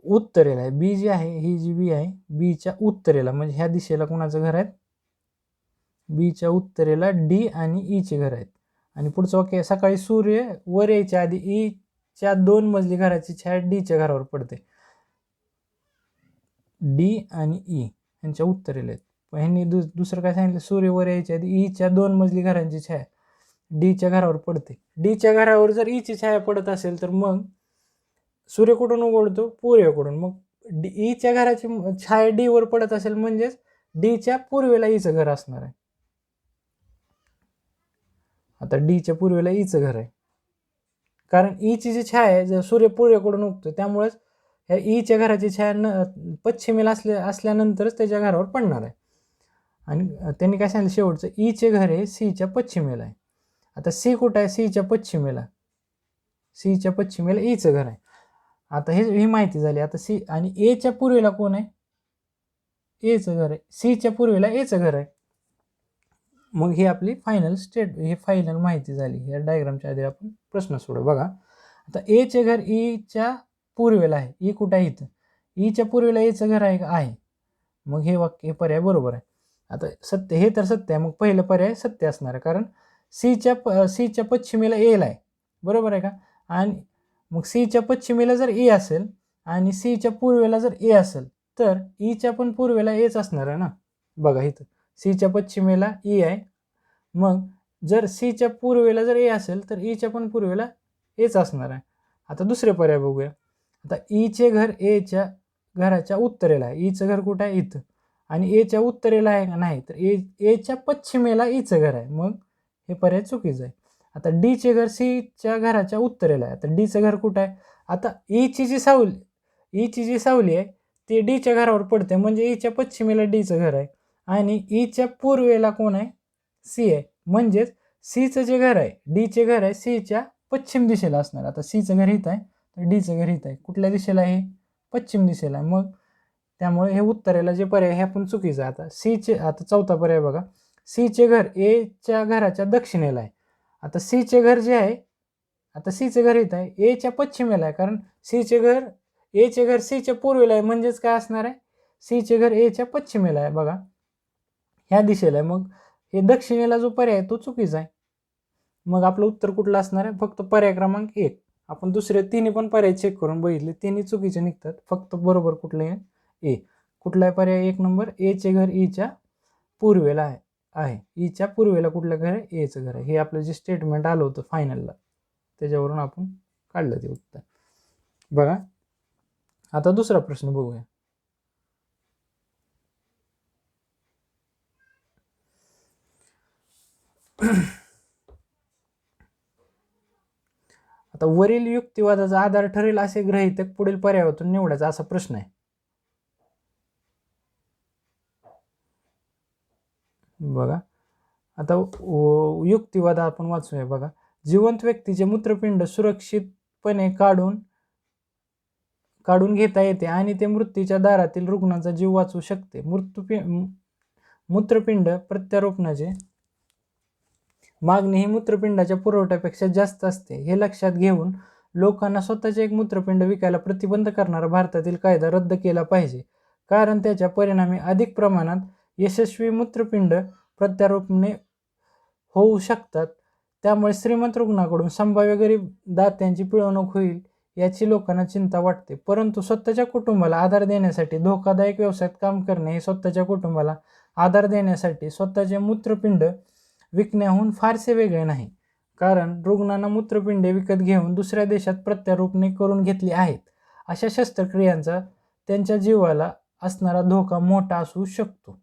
उत्तरेला आहे. B जी आहे, ही जी B आहे, B च्या उत्तरेला, म्हणजे ह्या दिशेला कोणाचं घर आहेत, B च्या उत्तरेला D आणि E चे घर आहेत. आणि पुढचं वाक्य, सकाळी सूर्य वर यायच्या आधी E च्या 2 मजली घराची छाया D च्या घरावर पडते. D आणि E यांच्या उत्तरेला आहेत. पण ह्यांनी दुसरं काय सांगितलं, सूर्य वर यायच्या आधी E च्या 2 मजली घरांची छाया D च्या घरावर पडते. D च्या घरावर जर E ची छाया पडत असेल तर मग सूर्य कुठून उगवतो, पूर्वेकडून. मग E च्या घराची छाया D वर पडत असेल म्हणजेच D च्या पूर्वेला Eचं घर असणार आहे. आता D च्या पूर्वेला Eचं घर आहे, कारण E ची जी छाया आहे, जर सूर्य पूर्वेकडून उगतो त्यामुळेच ह्या E च्या घराची छाया पश्चिमेला असल्यानंतरच त्याच्या घरावर पडणार आहे. आणि त्यांनी काय सांगितलं शेवटचं, E चे घर हे C च्या पश्चिमेला आहे. आता C कुठं आहे, C च्या पश्चिमेला, C च्या पश्चिमेला Eचं घर आहे. आता ही माहिती झाली. आता C आणि A च्या पूर्वेला कोण आहे, Aचं घर आहे. C च्या पूर्वेला Aचं घर आहे. मग ही आपली फायनल माहिती झाली. या डायग्रामच्या आधी आपण प्रश्न सोडू. बघा, आता A चे घर E च्या पूर्वेला आहे. E कुठं आहे, इथं E च्या पूर्वेला Aचं घर आहे. मग हे पर्याय बरोबर आहे. आता हे तर सत्य आहे, मग पहिलं पर्याय सत्य असणार आहे, कारण C च्या पश्चिमेला A ला आहे, बरोबर आहे का. आणि मग C च्या पश्चिमेला जर E असेल आणि C च्या पूर्वेला जर A असेल तर E च्या पण पूर्वेला Aच असणार आहे ना. बघा, इथं C च्या पश्चिमेला E आहे, मग जर C च्या पूर्वेला जर A असेल तर E च्या पण पूर्वेला Aच असणार आहे. आता दुसरे पर्याय बघूया. आता E चे घर A च्या घराच्या उत्तरेला आहे. Eचं घर कुठं आहे, इथं, आणि A च्या उत्तरेला आहे का, नाही, तर A च्या पश्चिमेला Eचं घर आहे, मग हे पर्याय चुकीचं आहे. आता D चे घर C च्या घराच्या उत्तरेला आहे. आता Dचं घर कुठं आहे, आता E ची जी सावली आहे ते डीच्या घरावर पडते, म्हणजे ईच्या पश्चिमेला डीचं घर आहे आणि ईच्या पूर्वेला कोण आहे, सी आहे. म्हणजेच सीचं जे घर आहे, डीचे घर आहे सीच्या पश्चिम दिशेला असणार. आता सीचं घर इथं आहे तर डीचं घर इथं आहे. कुठल्या दिशेला आहे, पश्चिम दिशेला आहे. मग त्यामुळे हे उत्तरेला जे पर्याय हे आपण चुकीचं आहे. आता सीचे, आता चौथा पर्याय बघा, सीचे घर एच्या घराच्या दक्षिणेला आहे. आता सीचे घर जे आहे, आता सीचे घर इथं आहे, एच्या पश्चिमेला आहे, कारण सीचे घर, एचे घर सीच्या पूर्वेला आहे, म्हणजेच काय असणार आहे, सीचे घर एच्या पश्चिमेला आहे. बघा ह्या दिशेला आहे, मग हे दक्षिणेला जो पर्याय आहे तो चुकीचा आहे. मग आपलं उत्तर कुठलं असणार आहे, फक्त पर्याय क्रमांक 1. आपण दुसरे तिन्ही पण पर्याय चेक करून बघितले, तिन्ही चुकीचे निघतात. फक्त बरोबर कुठलं आहे, ए. कुठला आहे पर्याय 1 नंबर, एचे घर ईच्या पूर्वेला आहे. ईच्या पूर्वेला कुठलं घर आहे, एचं घर आहे. हे आपलं जे स्टेटमेंट आलं होतं फायनलला, त्याच्यावरून आपण काढलं ते उत्तर. बघा आता दुसरा प्रश्न बघूया. आता वरील युक्तिवादाचा आधार ठरेल असे गृहीतक पुढील पर्यायातून निवडायचा, असा प्रश्न आहे. बघा आता युक्तिवाद आपण वाचूया. बघा, जिवंत व्यक्तीचे मूत्रपिंड सुरक्षितपणे काढून घेता येते आणि ते मृत्यूच्या दारातील रुग्णाचा जीव वाचवू शकते. मूत्रपिंड प्रत्यारोपणाचे मागणी ही मूत्रपिंडाच्या पुरवठ्यापेक्षा जास्त असते. हे लक्षात घेऊन लोकांना स्वतःचे एक मूत्रपिंड विकायला प्रतिबंध करणारा भारतातील कायदा रद्द केला पाहिजे, कारण त्याच्या परिणामी अधिक प्रमाणात यशस्वी मूत्रपिंड प्रत्यारोपणे होऊ शकतात. त्यामुळे श्रीमंत रुग्णाकडून संभाव्य गरीब दात्यांची पिळवणूक होईल याची लोकांना चिंता वाटते. परंतु स्वतःच्या कुटुंबाला आधार देण्यासाठी धोकादायक व्यवसायात काम करणे हे स्वतःच्या कुटुंबाला आधार देण्यासाठी स्वतःचे मूत्रपिंड विकण्याहून फारसे वेगळे नाही, कारण रुग्णांना मूत्रपिंडे विकत घेऊन दुसऱ्या देशात प्रत्यारोपणे करून घेतली आहेत. अशा शस्त्रक्रियांचा त्यांच्या जीवाला असणारा धोका मोठा असू शकतो.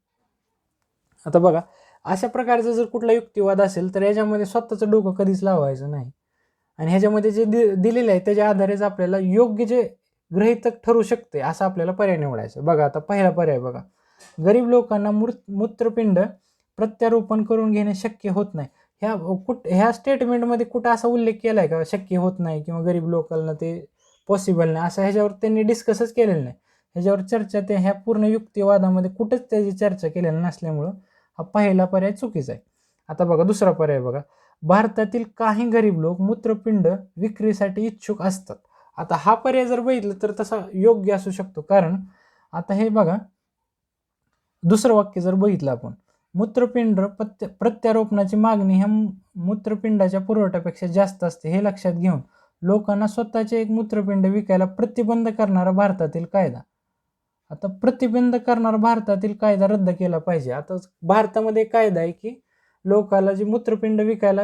आता बघा, अशा प्रकारचा जर कुठला युक्तिवाद असेल तर याच्यामध्ये स्वतःचं डोकं कधीच लावायचं नाही आणि ह्याच्यामध्ये जे दिलेलं आहे त्याच्या आधारेच आपल्याला योग्य जे गृहीतक ठरू शकते असं आपल्याला पर्याय निवडायचं. बघा आता पहिला पर्याय बघा, गरीब लोकांना मूत्रपिंड प्रत्यारोपण करून घेणे शक्य होत नाही. ह्या स्टेटमेंटमध्ये कुठं असा उल्लेख केला आहे का शक्य होत नाही किंवा गरीब लोकांना ते पॉसिबल नाही, असं ह्याच्यावर त्यांनी डिस्कसच केलेलं नाही. ह्याच्यावर चर्चा ते ह्या पूर्ण युक्तिवादामध्ये कुठंच त्याची चर्चा केलेली नसल्यामुळं हा पहिला पर्याय चुकीचा आहे. आता बघा दुसरा पर्याय बघा, भारतातील काही गरीब लोक मूत्रपिंड विक्रीसाठी इच्छुक असतात. आता हा पर्याय जर बघितलं तर तसा योग्य असू शकतो, कारण आता हे बघा दुसरं वाक्य जर बघितलं आपण, मूत्रपिंड प्रत्यारोपणाची मागणी ह्या मूत्रपिंडाच्या पुरवठ्यापेक्षा जास्त असते. हे लक्षात घेऊन लोकांना स्वतःचे एक मूत्रपिंड विकायला प्रतिबंध करणारा भारतातील कायदा, आता प्रतिबंध करणारा भारतातील कायदा रद्द केला पाहिजे. आता भारतामध्ये कायदा आहे की लोकांना जे मूत्रपिंड विकायला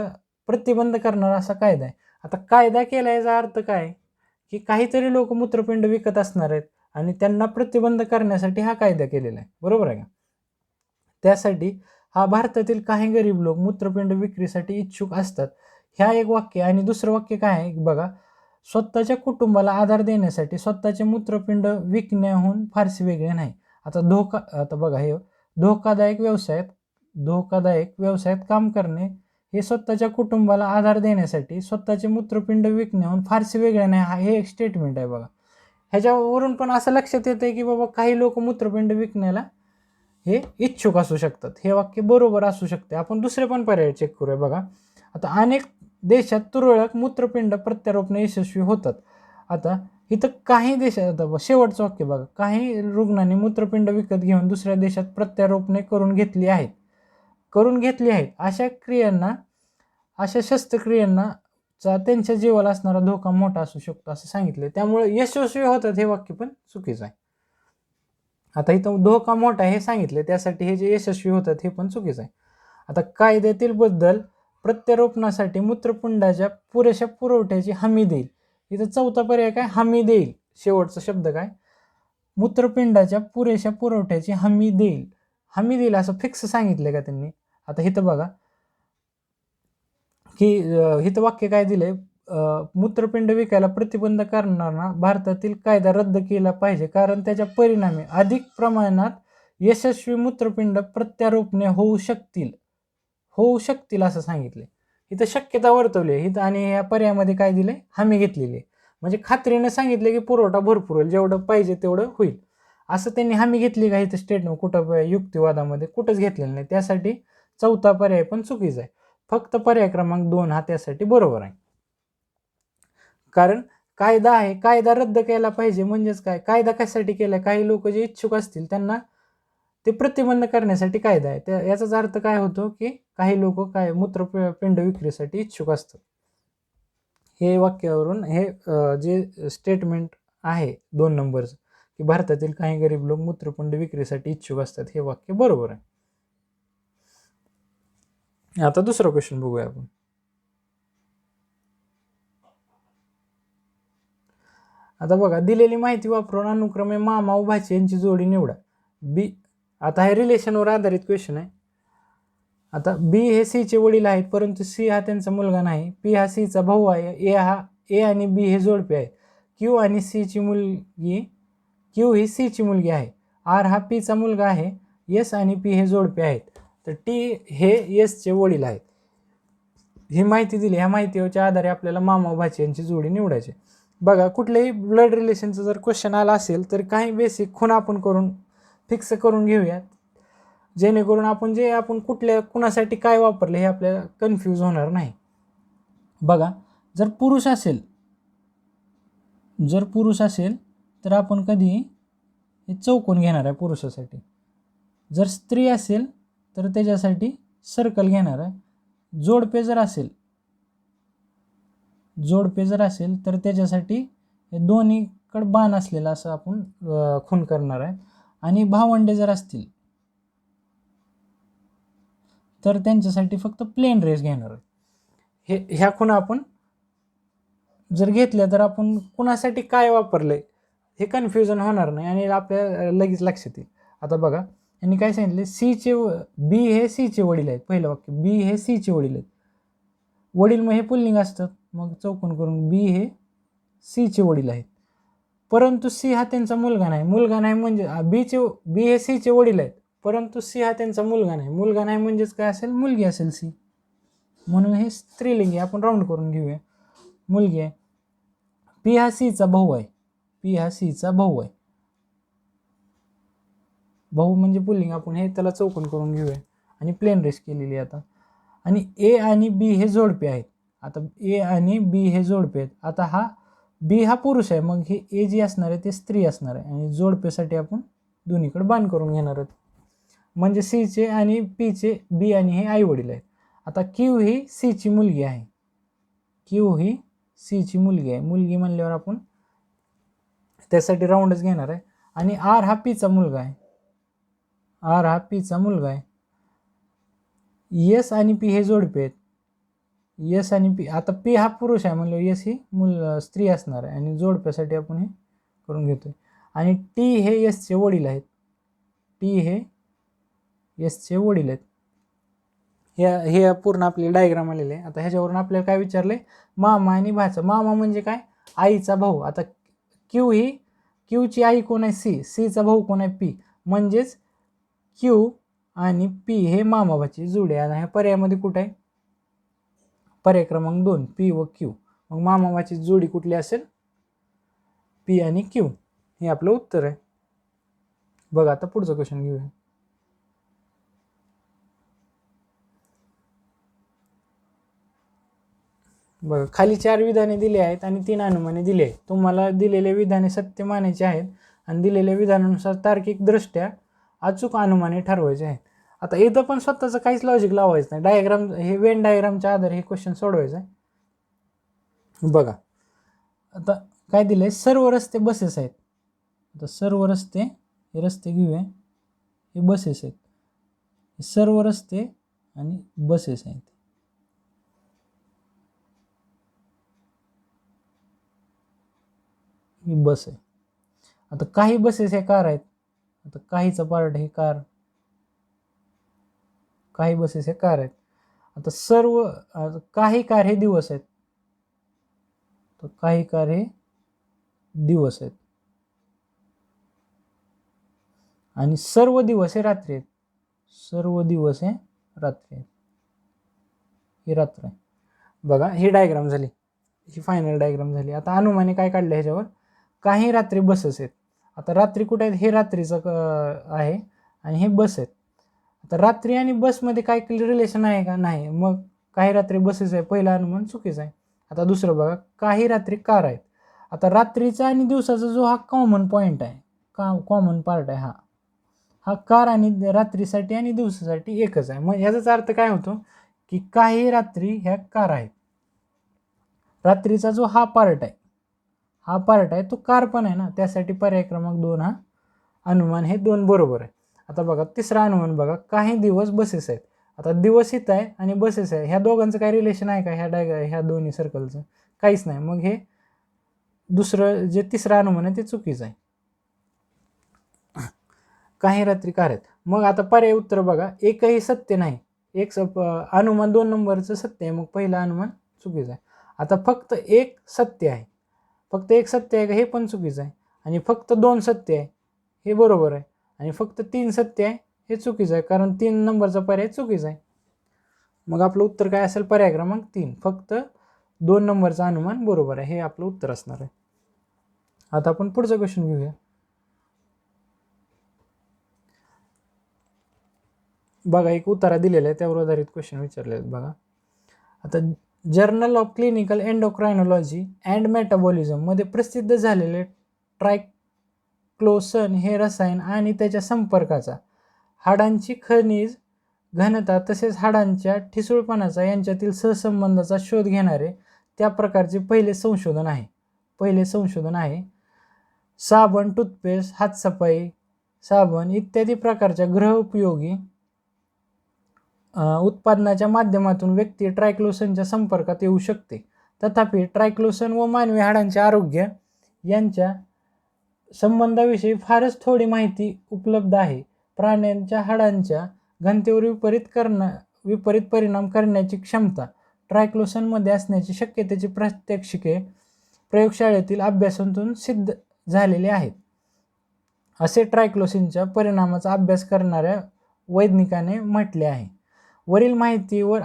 प्रतिबंध करणारा असा कायदा आहे. आता कायदा केला याचा अर्थ काय की काहीतरी लोक मूत्रपिंड विकत असणार आहेत आणि त्यांना प्रतिबंध करण्यासाठी हा कायदा केलेला आहे, बरोबर आहे का. त्यासाठी हा भारतातील काही गरीब लोक मूत्रपिंड विक्रीसाठी इच्छुक असतात, ह्या एक वाक्य. आणि दुसरं वाक्य काय आहे बघा, स्वतःच्या कुटुंबाला आधार देण्यासाठी स्वतःचे मूत्रपिंड विकण्याहून फारसे वेगळे नाही. आता बघा, हे धोकादायक व्यवसायात काम करणे हे स्वतःच्या कुटुंबाला आधार देण्यासाठी स्वतःचे मूत्रपिंड विकण्याहून फारसे वेगळे नाही, हे एक स्टेटमेंट आहे. बघा ह्याच्यावरून पण असं लक्षात येतं की बाबा काही लोक मूत्रपिंड विकण्याला हे इच्छुक असू शकतात. हे वाक्य बरोबर असू शकते. आपण दुसरे पण पर्याय चेक करूया. बघा आता अनेक देशात तुरळक मूत्रपिंड प्रत्यारोपणे यशस्वी होतात. आता इथं काही देशात, आता शेवटचं वाक्य बघा, काही रुग्णांनी मूत्रपिंड विकत घेऊन दुसऱ्या देशात प्रत्यारोपणे करून घेतली आहेत. अशा शस्त्रक्रियांना त्यांच्या जीवाला असणारा धोका मोठा असू शकतो असं सांगितले. त्यामुळे यशस्वी होतात हे वाक्य पण चुकीचं आहे. आता इथं धोका मोठा हे सांगितले, त्यासाठी हे जे यशस्वी होतात हे पण चुकीचं आहे. आता कायद्यातील बदल प्रत्यारोपणासाठी मूत्रपिंडाच्या पुरेशा पुरवठ्याची हमी देईल. इथं चौथा पर्याय काय, हमी देईल. शेवटचा शब्द काय, मूत्रपिंडाच्या पुरेशा पुरवठ्याची हमी देईल असं फिक्स सांगितलं का त्यांनी. आता इथं बघा की इथं वाक्य काय दिलंय, मूत्रपिंड विकायला प्रतिबंध करणारा भारतातील कायदा रद्द केला पाहिजे, कारण त्याच्या परिणामी अधिक प्रमाणात यशस्वी मूत्रपिंड प्रत्यारोपणे होऊ शकतील असं सांगितले. इथं शक्यता वर्तवली इथं, आणि या पर्यायामध्ये काय दिले, हमी घेतलेली आहे. म्हणजे खात्रीने सांगितले की पुरवठा भरपूर होईल, जेवढं पाहिजे तेवढं होईल असं त्यांनी हमी घेतली का इथं स्टेटमेंट कुठं युक्तिवादामध्ये कुठंच घेतलेलं नाही. त्यासाठी चौथा पर्याय पण चुकीचा आहे. फक्त पर्याय क्रमांक 2 हा त्यासाठी बरोबर आहे. कारण कायदा आहे, कायदा रद्द केला पाहिजे म्हणजेच काय, कायदा कशासाठी केला, काही लोक जे इच्छुक असतील त्यांना ते प्रतिबंध करण्यासाठी कायदा आहे. त्या याचाच अर्थ काय होतो की काही लोक काय मूत्रपिंड विक्रीसाठी इच्छुक असतात. हे वाक्यावरून हे जे स्टेटमेंट आहे 2 नंबरचं की भारतातील काही गरीब लोक मूत्रपिंड विक्रीसाठी इच्छुक असतात, हे वाक्य बरोबर आहे. आता दुसरा क्वेश्चन बघूया आपण. आता बघा, दिलेली माहिती वापरून अनुक्रमे मामा व भाची यांची जोडी निवडा. बी, आता हे रिलेशनवर आधारित क्वेश्चन आहे. आता बी हे सी चे वडील आहेत, परंतु सी हा त्यांचा मुलगा नाही. पी हा सी चा भाऊ आहे. ए आणि बी हे जोडपे आहेत. क्यू आणि सी ची मुलगी, क्यू ही सी ची मुलगी आहे. आर हा पी चा मुलगा आहे. एस आणि पी हे जोडपे आहेत. तर टी हे एस चे वडील आहेत. ही माहिती दिली, ह्या माहितीच्या आधारे आपल्याला मामा भाची यांची जोडी निवडायची. बघा, कुठल्याही ब्लड रिलेशनचं जर क्वेश्चन आला असेल तर काही बेसिक खूण आपण करून फिक्स करून घेऊयात, जेणेकरून आपण कुणासाठी काय वापरले हे आपल्याला कन्फ्यूज होणार नाही. बघा, जर पुरुष असेल तर आपण कधी हे चौकोन घेणार आहे पुरुषासाठी. जर स्त्री असेल तर त्याच्यासाठी सर्कल घेणार आहे. जोडपे जर असेल तर त्याच्यासाठी दोन्हीकडे बाण असलेला असं आपण खूण करणार आहे. आणि भावंडे जर असतील तर त्यांच्यासाठी फक्त प्लेन रेस घेणार आहे. ह्या खुणा आपण जर घेतल्या तर आपण कुणासाठी काय वापरलंय हे कन्फ्युजन होणार नाही आणि आपल्याला लगेच लक्षात येईल. आता बघा, यांनी काय सांगितले, बी हे सी चे वडील आहेत. पहिलं वाक्य, बी हे सी चे वडील आहेत. वडील मग हे पुल्लिंग असतात, मग चौकोन करून बी हे सी चे वडील आहेत. परंतु सी हा त्यांचा मुलगा नाही म्हणजे बी हे सी चे वडील आहेत, परंतु सी हा त्यांचा मुलगा नाही म्हणजेच काय असेल, मुलगी असेल सी, म्हणून हे स्त्रीलिंगी आपण राऊंड करून घेऊया, मुलगी आहे. पी हा सीचा भाऊ आहे. भाऊ म्हणजे पुल्लिंग, आपण हे त्याला चौकोन करून घेऊया आणि प्लेन रेस केलेली आता. आणि ए आणि बी हे जोडपे आहेत. आता ए आणि बी हे जोडपे आहेत. आता हा बी हा पुरुष आहे, मग हे ए जी असणार आहे ते स्त्री असणार आहे. आणि जोडपेसाठी आपण दोन्हीकडे बाण करून घेणार आहोत. म्हणजे सीचे आणि पीचे, बी आणि हे आई वडील आहेत. आता क्यू ही सीची मुलगी आहे. मुलगी म्हणल्यावर आपण त्यासाठी राऊंडच घेणार आहे. आणि आर हा पीचा मुलगा आहे. यस आणि पी हे जोडपे आहेत. यस आणि पी, आता पी हा पुरुष आहे म्हणलं यस ही स्त्री असणार आहे. आणि जोडप्यासाठी आपण हे करून घेतोय. आणि टी हे यसचे वडील आहेत. हे पूर्ण आपले डायग्राम आलेले आहे. आता ह्याच्यावरून आपल्याला काय विचारले, मामा आणि भाचा. मामा म्हणजे काय, आईचा भाऊ. आता क्यूची आई कोण आहे, सीचा भाऊ कोण आहे, पी. म्हणजेच क्यू आणि पी हे मामा भाची जोडी आहे. ह्या पर्यायामध्ये कुठे आहे, पर्याय क्रमांक 2, पी व क्यू. मग मामा भाची जोडी कुठली असेल, पी आणि क्यू. हे आपलं उत्तर आहे. बघा, आता पुढचं क्वेश्चन घेऊया. बघा, खाली 4 विधाने दिली आहेत आणि 3 अनुमाने दिली आहेत. तुम्हाला दिलेले विधाने सत्य मानायचे आहेत आणि दिलेल्या विधानानुसार तार्किक दृष्ट्या अचूक अनुमाने ठरवायचे आहेत. आता इथं पण स्वतःचं काहीच लॉजिक लावायचं नाही. डायग्राम, हे वेन डायग्रामच्या आधारे हे क्वेश्चन सोडवायचं आहे. बघा, आता काय दिलंय, सर्व रस्ते बसेस आहेत. आता सर्व रस्ते, हे रस्ते घेऊया, हे बसेस आहेत. सर्व रस्ते आणि बसेस आहेत. ही बस आहे. आता काही बसेस हे कार आहेत. आता काहीचा पार्ट हे कार, काही बसेस हे कार आहेत. आता काही कार हे दिवस आहेत. तर काही कार हे दिवस आहेत आणि सर्व दिवस हे रात्री आहेत. सर्व दिवस हे रात्री आहेत. ही रात्र आहे. बघा ही डायग्राम झाली, ही फायनल डायग्राम झाली. आता अनुमाने काय काढलं ह्याच्यावर, काही रात्री बसेस आहेत. आता रात्री कुठे आहेत, हे रात्रीचं आहे आणि हे बस आहेत. आता रात्री आणि बसमध्ये काय रिलेशन आहे का, नाही. मग काही रात्री बसेस आहे, पहिला अनुमान चुकीचं आहे. आता दुसरं बघा, काही रात्री कार आहेत. आता रात्रीचा आणि दिवसाचा जो हा कॉमन पॉईंट आहे, कॉमन पार्ट आहे, हा कार आणि रात्रीसाठी आणि दिवसासाठी एकच आहे. मग याचाच अर्थ काय होतो की काही रात्री ह्या कार आहेत. रात्रीचा जो हा पार्ट आहे तो कार पण आहे ना, त्यासाठी पर्याय क्रमांक 2 हा अनुमान हे 2 बरोबर आहे. आता बघा तिसरा अनुमान बघा, काही दिवस बसेस आहेत. आता दिवस इथं आहे आणि बसेस आहे, ह्या दोघांचं काही रिलेशन आहे का ह्या दोन्ही सर्कलचं, काहीच नाही. मग हे दुसरं जे तिसरं अनुमान आहे ते चुकीचं आहे. काही रात्री कार आहेत. मग आता पर्याय उत्तर बघा, एकही सत्य नाही. एक अनुमान 2 नंबरचं सत्य आहे, मग पहिलं अनुमान चुकीचं आहे. आता फक्त एक सत्य आहे, फक्त एक सत्य आहे का, हे पण चुकीचं आहे. आणि फक्त 2 सत्य आहे, हे बरोबर आहे. आणि फक्त 3 सत्य आहे, हे चुकीचं आहे, कारण 3 नंबरचा पर्याय चुकीचा आहे. मग आपलं उत्तर काय असेल, पर्याय क्रमांक 3, फक्त 2 नंबरचं अनुमान बरोबर आहे, हे आपलं उत्तर असणार आहे. आता आपण पुढचा क्वेश्चन घेऊया. बघा एक उतारा दिलेला आहे, त्यावर आधारित क्वेश्चन विचारले आहेत. बघा आता journal of clinical endocrinology and metabolism मध्ये प्रसिद्ध झालेले ट्रायक्लोसन हे रसायन आणि त्याच्या संपर्काचा हाडांची खनिज घनता तसेच हाडांच्या ठिसूळपणाचा यांच्यातील सहसंबंधाचा शोध घेणारे त्या प्रकारचे पहिले संशोधन आहे. साबण, टूथपेस्ट, हातसफाई साबण इत्यादी प्रकारच्या गृहोपयोगी उत्पादनाच्या माध्यमातून व्यक्ती ट्रायक्लोसनच्या संपर्कात येऊ शकते. तथापि ट्रायक्लोसन व मानवी हाडांचे आरोग्य यांच्या संबंधाविषयी फारच थोडी माहिती उपलब्ध आहे. प्राण्यांच्या हाडांच्या घनतेवर विपरीत परिणाम करण्याची क्षमता ट्रायक्लोसनमध्ये असण्याची शक्यतेची प्रात्यक्षिके प्रयोगशाळेतील अभ्यासातून सिद्ध झालेले आहेत, असे ट्रायक्लोसिनच्या परिणामाचा अभ्यास करणाऱ्या वैज्ञानिकाने म्हटले आहे. वरील माहितीवर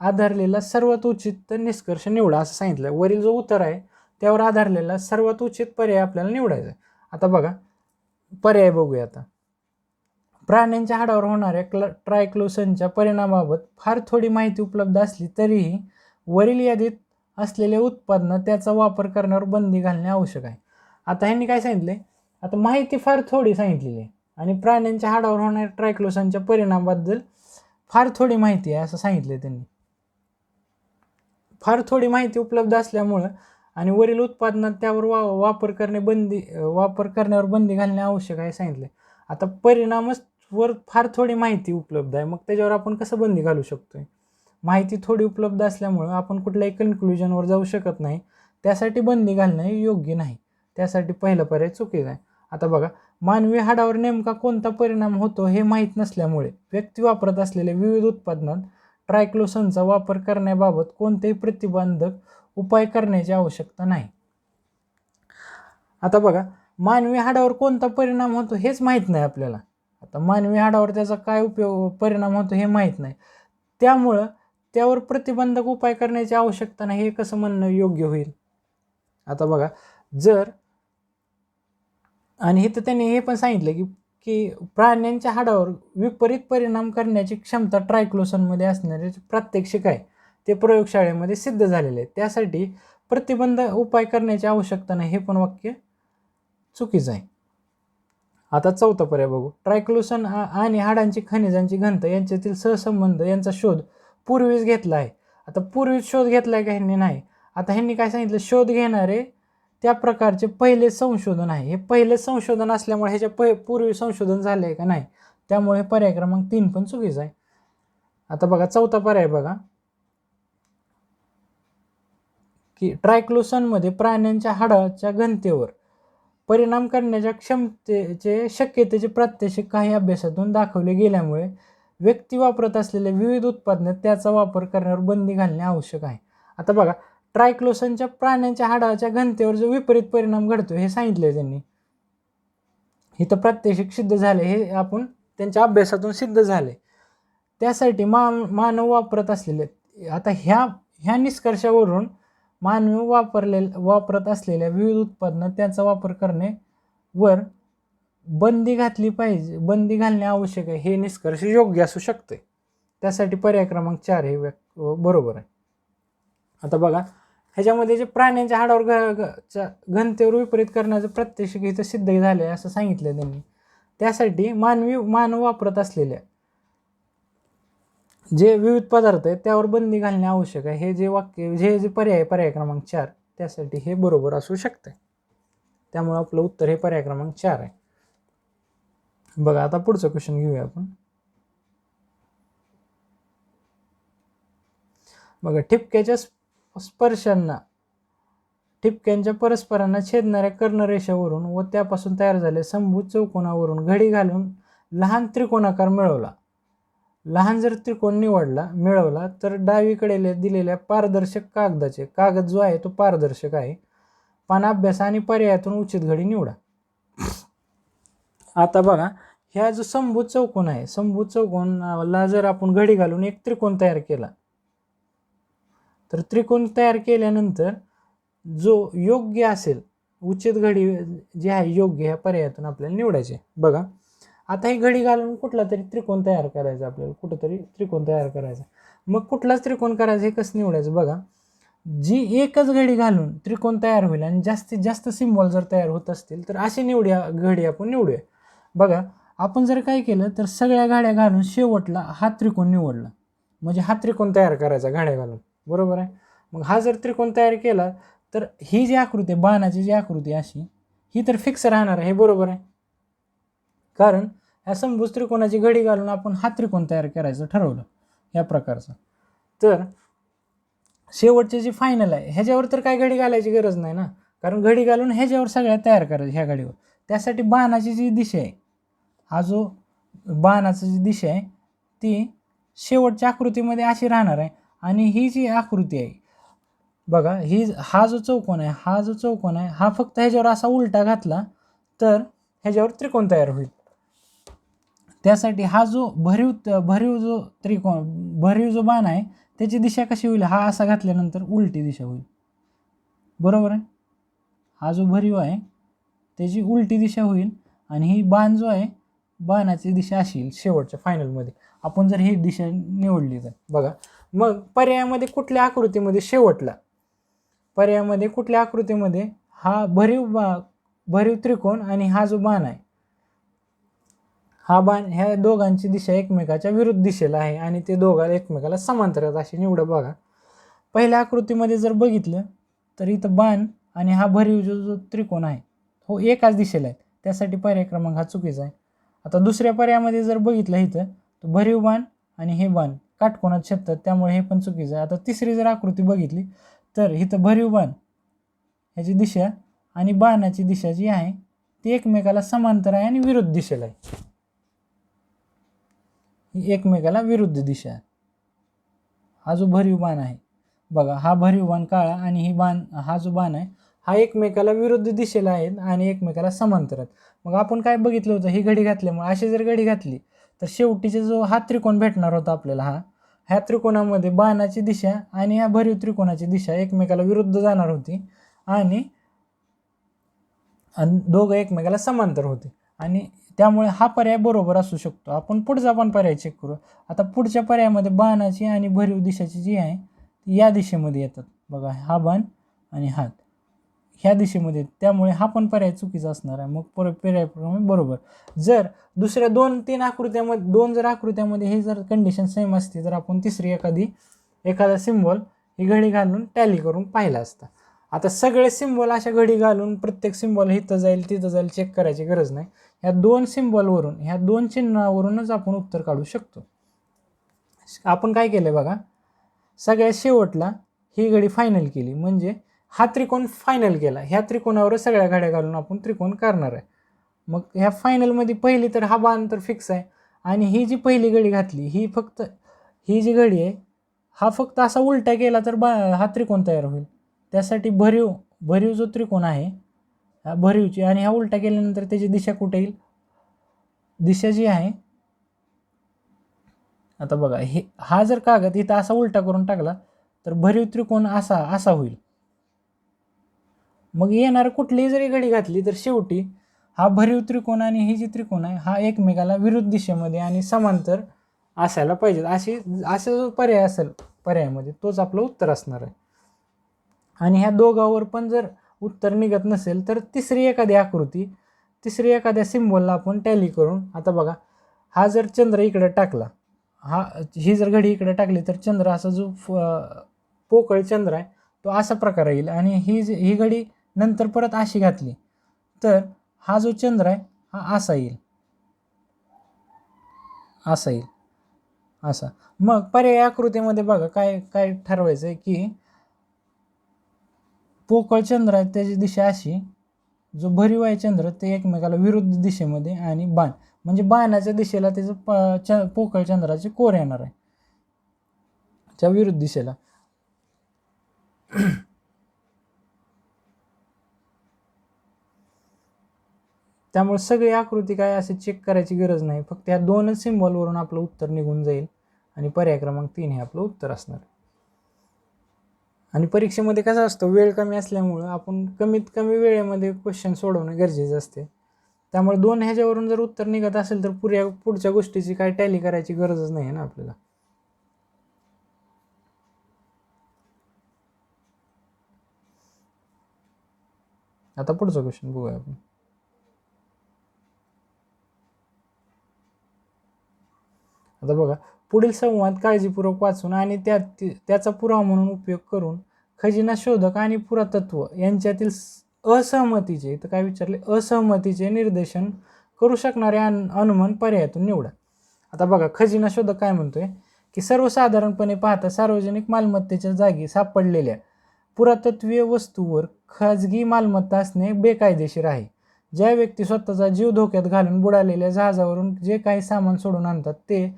आधारलेला सर्वात उचित निष्कर्ष निवडा असं सांगितलं. वरील जो उत्तर आहे त्यावर आधारलेला सर्वात उचित पर्याय आपल्याला निवडायचा. आता बघा पर्याय बघूया. आता प्राण्यांच्या हाडावर होणाऱ्या ट्रायक्लोसनच्या परिणामाबाबत फार थोडी माहिती उपलब्ध असली तरीही वरील यादीत असलेल्या उत्पादनात त्याचा वापर करण्यावर बंदी घालणे आवश्यक आहे. आता ह्यांनी काय सांगितले, आता माहिती फार थोडी सांगितलेली आहे आणि प्राण्यांच्या हाडावर होणाऱ्या ट्रायक्लोसनच्या परिणामाबद्दल फार थोडी माहिती आहे असं सांगितले त्यांनी. फार थोडी माहिती उपलब्ध असल्यामुळं आणि वरील उत्पादनात त्यावर वापर करण्यावर बंदी घालणे आवश्यक आहे सांगितले. आता परिणामच वर फार थोडी माहिती उपलब्ध आहे, मग त्याच्यावर आपण कसं बंदी घालू शकतोय. माहिती थोडी उपलब्ध असल्यामुळं आपण कुठल्याही कन्क्लुजनवर जाऊ शकत नाही, त्यासाठी बंदी घालणे योग्य नाही. त्यासाठी पहिला पर्याय चुकीचा आहे. आता बघा मानवी हाडावर नेमका कोणता परिणाम होतो हे माहीत नसल्यामुळे व्यक्ती वापरत असलेल्या विविध उत्पादनात ट्रायक्लोसनचा वापर करण्याबाबत कोणतेही प्रतिबंधक उपाय करण्याची आवश्यकता नाही. आता बघा मानवी हाडावर कोणता परिणाम होतो हेच माहीत नाही आपल्याला. आता मानवी हाडावर त्याचा काय परिणाम होतो हे माहीत नाही, त्यामुळं त्यावर प्रतिबंधक उपाय करण्याची आवश्यकता नाही हे कसं म्हणणं योग्य होईल. आता बघा जर आणि इथं त्यांनी हे पण सांगितलं की प्राण्यांच्या हाडावर विपरीत परिणाम करण्याची क्षमता ट्रायक्लोसनमध्ये असणारे प्रात्यक्षिक आहे ते प्रयोगशाळेमध्ये सिद्ध झालेले आहे, त्यासाठी प्रतिबंध उपाय करण्याची आवश्यकता नाही, हे पण वाक्य चुकीचं आहे. आता चौथा पर्याय बघू. ट्रायक्लोसन आणि हाडांची खनिजांची घनता यांच्यातील सहसंबंध यांचा शोध पूर्वीच घेतला आहे. आता पूर्वीच शोध घेतला आहे का ह्यांनी, नाही. आता ह्यांनी काय सांगितलं, शोध घेणारे त्या प्रकारचे पहिले संशोधन आहे. हे पहिले संशोधन असल्यामुळे ह्याच्या पूर्वी संशोधन झाले आहे का, नाही. त्यामुळे पर्याय क्रमांक 3 पण चुकीचा आहे. आता बघा चौथा पर्याय बघा की ट्रायक्लोसनमध्ये प्राण्यांच्या हाडाच्या घनतेवर परिणाम करण्याच्या शक्यतेचे प्रात्यक्षिक काही अभ्यासातून दाखवले गेल्यामुळे व्यक्ती वापरत असलेल्या विविध उत्पादनात त्याचा वापर करण्यावर बंदी घालणे आवश्यक आहे. आता बघा ट्रायक्लोसनच्या प्राण्यांच्या हाडाच्या घनतेवर जो विपरीत परिणाम घडतो हे सांगितले त्यांनी. इथं प्रात्यक्षिक सिद्ध झाले, हे आपण त्यांच्या अभ्यासातून सिद्ध झाले. त्यासाठी मानव वापरत असलेले, आता ह्या निष्कर्षावरून मानव वापरत असलेल्या विविध उत्पादनात त्याचा वापर करणे वर बंदी घालणे आवश्यक आहे, हे निष्कर्ष योग्य असू शकते. त्यासाठी पर्याय क्रमांक 4 हे बरोबर आहे. आता बघा, ह्याच्यामध्ये जे प्राण्यांच्या हाडावर घनतेवर विपरीत करण्याचं प्रात्यक्षिक इथं सिद्ध झाले असं सांगितलं त्यांनी. त्यासाठी मानव वापरत असलेल्या जे विविध पदार्थ आहेत त्यावर बंदी घालणे आवश्यक आहे, हे जे वाक्य जे पर्याय क्रमांक 4 त्यासाठी हे बरोबर असू शकते. त्यामुळे आपलं उत्तर हे पर्याय क्रमांक 4 आहे. बघा, आता पुढचं क्वेश्चन घेऊया आपण. बघा, ठिपक्यांच्या परस्परांना छेदणाऱ्या कर्णरेषावरून व त्यापासून तयार झालेल्या समभुज चौकोनावरून घडी घालून लहान त्रिकोणाकार मिळवला. लहान जर त्रिकोण मिळवला तर डावीकडे दिलेल्या पारदर्शक कागद जो आहे तो पारदर्शक आहे. पान अभ्यास आणि पर्यायातून उचित घडी निवडा. आता बघा, ह्या जो समभुज चौकोन आहे, समभुज चौकोनाला जर आपण घडी घालून एक त्रिकोण तयार केला, तर त्रिकोण तयार केल्यानंतर जो योग्य असेल, उचित घडी जी आहे योग्य, ह्या पर्यायातून आपल्याला निवडायचे. बघा, आता ही घडी घालून कुठला तरी त्रिकोण तयार करायचा, आपल्याला कुठंतरी त्रिकोण तयार करायचा. मग कुठलाच त्रिकोण करायचं हे कसं निवडायचं? बघा, जी एकच घडी घालून त्रिकोण तयार होईल आणि जास्तीत जास्त सिम्बॉल जर तयार होत असतील तर अशी घडी आपण निवडूया. बघा, आपण जर काय केलं तर सगळ्या गाड्या घालून शेवटला हा त्रिकोण निवडला, म्हणजे हा त्रिकोण तयार करायचा गाड्या घालून, बरोबर आहे. मग हा जर त्रिकोण तयार केला तर ही जी आकृती आहे, बाणाची जी आकृती अशी, ही तर फिक्स राहणार आहे, हे बरोबर आहे. कारण ह्या समभुज त्रिकोणाची घडी घालून आपण हा त्रिकोण तयार करायचं ठरवलं या प्रकारचं. तर शेवटचे जे फायनल आहे ह्याच्यावर तर काय घडी घालायची गरज नाही ना, कारण घडी घालून ह्याच्यावर सगळ्या तयार करायचं ह्या घडीवर. त्यासाठी बाणाची जी दिशा आहे, हा जो बाणाची जी दिशा आहे ती शेवटच्या आकृतीमध्ये अशी राहणार आहे. आणि ही जी आकृती आहे बघा, हा जो चौकोन आहे हा फक्त ह्याच्यावर असा उलटा घातला तर ह्याच्यावर त्रिकोण तयार होईल. त्यासाठी हा जो भरीव जो बाण आहे त्याची दिशा कशी होईल? हा असा घातल्यानंतर उलटी दिशा होईल, बरोबर आहे. हा जो भरीव आहे त्याची उलटी दिशा होईल आणि ही बाण जो आहे बाणाची दिशा अशी येईल शेवटच्या फायनलमध्ये, आपण जर ही दिशा निवडली तर. बघा, मग पर्यायामध्ये कुठल्या आकृतीमध्ये हा भरीव त्रिकोण आणि हा जो बाण आहे, हा बाण ह्या दोघांची दिशा एकमेकाच्या विरुद्ध दिशेला आहे आणि ते दोघांना एकमेकाला समांतर आहेत अशी निवडा. बघा, पहिल्या आकृतीमध्ये जर बघितलं तर इथं बाण आणि हा भरीव जो त्रिकोण आहे हो एकाच दिशेला आहे, त्यासाठी पर्याय क्रमांक हा चुकीचा आहे. आता दुसऱ्या पर्यायामध्ये जर बघितलं इथं तर भरीव बाण आणि हे बाण काटकोनात छेदतात, त्यामुळे हे पण चुकीचं आहे. आता तिसरी जर आकृती बघितली तर इथं भरीव बाण ह्याची दिशा आणि बाणाची दिशा जी आहे ती एकमेकाला समांतर आहे आणि विरुद्ध दिशेला आहे, ही एकमेकाला विरुद्ध दिशा आहे. हा जो भरीव बाण आहे बघा, हा भरीव बाण काळा आणि हा जो बाण आहे हा एकमेकाला विरुद्ध दिशेला आहेत आणि एकमेकाला समांतर आहेत. मग आपण काय बघितलं होतं, ही घडी घातल्यामुळे अशी जर घडी घातली तर शेवटीचे जो हा त्रिकोण भेटणार होता आपल्याला, ह्या त्रिकोणामध्ये बाणाची दिशा आणि ह्या भरीव त्रिकोणाची दिशा एकमेकाला विरुद्ध जाणार होती आणि दोघं एकमेकाला समांतर होते आणि त्यामुळे हा पर्याय बरोबर असू शकतो. आपण पुढचा पण पर्याय चेक करू. आता पुढच्या पर्यायामध्ये बाणाची आणि भरीव दिशाची जी आहे ती या दिशेमध्ये येतात. बघा, हा बाण आणि हात ह्या दिशेमध्ये, त्यामुळे हा पण पर्याय चुकीचा असणार आहे. मग पर्यायप्रमाणे बरोबर. जर दुसऱ्या 2-3 आकृत्यामध्ये 2 जर आकृत्यामध्ये हे जर कंडिशन सेम असते तर आपण तिसरी एखादा सिम्बॉल ही घडी घालून टॅली करून पाहिला असता. आता सगळे सिम्बॉल अशा घडी घालून प्रत्येक सिम्बॉल इथं जाईल तिथं जाईल चेक करायची गरज नाही. ह्या 2 सिम्बॉलवरून, ह्या 2 चिन्हावरूनच आपण उत्तर काढू शकतो. आपण काय केलं बघा, सगळ्यात शेवटला ही घडी फायनल केली, म्हणजे हा त्रिकोण फायनल केला. ह्या त्रिकोणावरच सगळ्या घड्या घालून आपण त्रिकोण करणार आहे. मग ह्या फायनलमध्ये पहिली तर हा बाण तर फिक्स आहे आणि ही जी पहिली घडी घातली ही जी घडी आहे हा फक्त असा उलटा केला तर हा त्रिकोण तयार होईल. त्यासाठी भरीव जो त्रिकोण आहे भरीवची आणि हा उलटा केल्यानंतर त्याची दिशा कुठे येईल, दिशा जी आहे आता बघा हा जर कागद इथं असा उलटा करून टाकला तर भरीव त्रिकोण असा होईल. मग येणार कुठलीही जरी घडी घातली तर शेवटी हा भरीव त्रिकोण आणि ही जी त्रिकोण आहे हा एकमेकाला विरुद्ध दिशेमध्ये आणि समांतर असायला पाहिजेत. असा जो पर्याय असेल पर्यायामध्ये तोच आपलं उत्तर असणार आहे. आणि ह्या दोघांवर पण जर उत्तर निघत नसेल तर तिसरी एखाद्या सिम्बॉलला आपण टॅली करून, आता बघा हा जर चंद्र इकडे टाकला, ही जर घडी इकडे टाकली तर चंद्र असा जो पोकळ चंद्र आहे तो असा प्रकार येईल. आणि ही घडी नंतर परत अशी घातली तर हा जो चंद्र आहे हा असा येईल. मग पर्याय आकृतीमध्ये बघा काय काय ठरवायचं आहे की पोकळ चंद्र आहे त्याची दिशा अशी, जो भरीव आहे चंद्र ते एकमेकाला विरुद्ध दिशेमध्ये, आणि बाण म्हणजे बाणाच्या दिशेला त्याचं पोकळ चंद्राचे कोर येणार आहे त्या विरुद्ध दिशेला. त्यामुळे सगळी आकृती काय असे चेक करायची गरज नाही, फक्त ह्या दोनच सिम्बॉलवरून आपलं उत्तर निघून जाईल आणि पर्याय क्रमांक 3 हे आपलं उत्तर असणार. आणि परीक्षेमध्ये कसं असतं, वेळ कमी असल्यामुळं आपण कमीत कमी वेळेमध्ये क्वेश्चन सोडवणे गरजेचे असते. त्यामुळे 2 ह्याच्यावरून जर उत्तर निघत असेल तर पुढच्या गोष्टीची काय टॅली करायची गरजच नाही ना आपल्याला. आता पुढचा क्वेश्चन बघूया आपण. आता बघा, पुढील संवाद काळजीपूर्वक वाचून आणि त्याचा पुरावा म्हणून उपयोग करून खजिना शोधक आणि पुरातत्व यांच्यातील असहमतीचे, तर काय विचारले, असहमतीचे निर्देशन करू शकणारे अनुमान पर्यायातून निवडा. आता बघा, खजिना शोधक काय म्हणतोय की सर्वसाधारणपणे पाहता सार्वजनिक मालमत्तेच्या जागी सापडलेल्या पुरातत्वीय वस्तूवर खाजगी मालमत्ता असणे बेकायदेशीर आहे. ज्या व्यक्ती स्वतःचा जीव धोक्यात घालून बुडालेल्या जहाजावरून जे काही सामान सोडून आणतात ते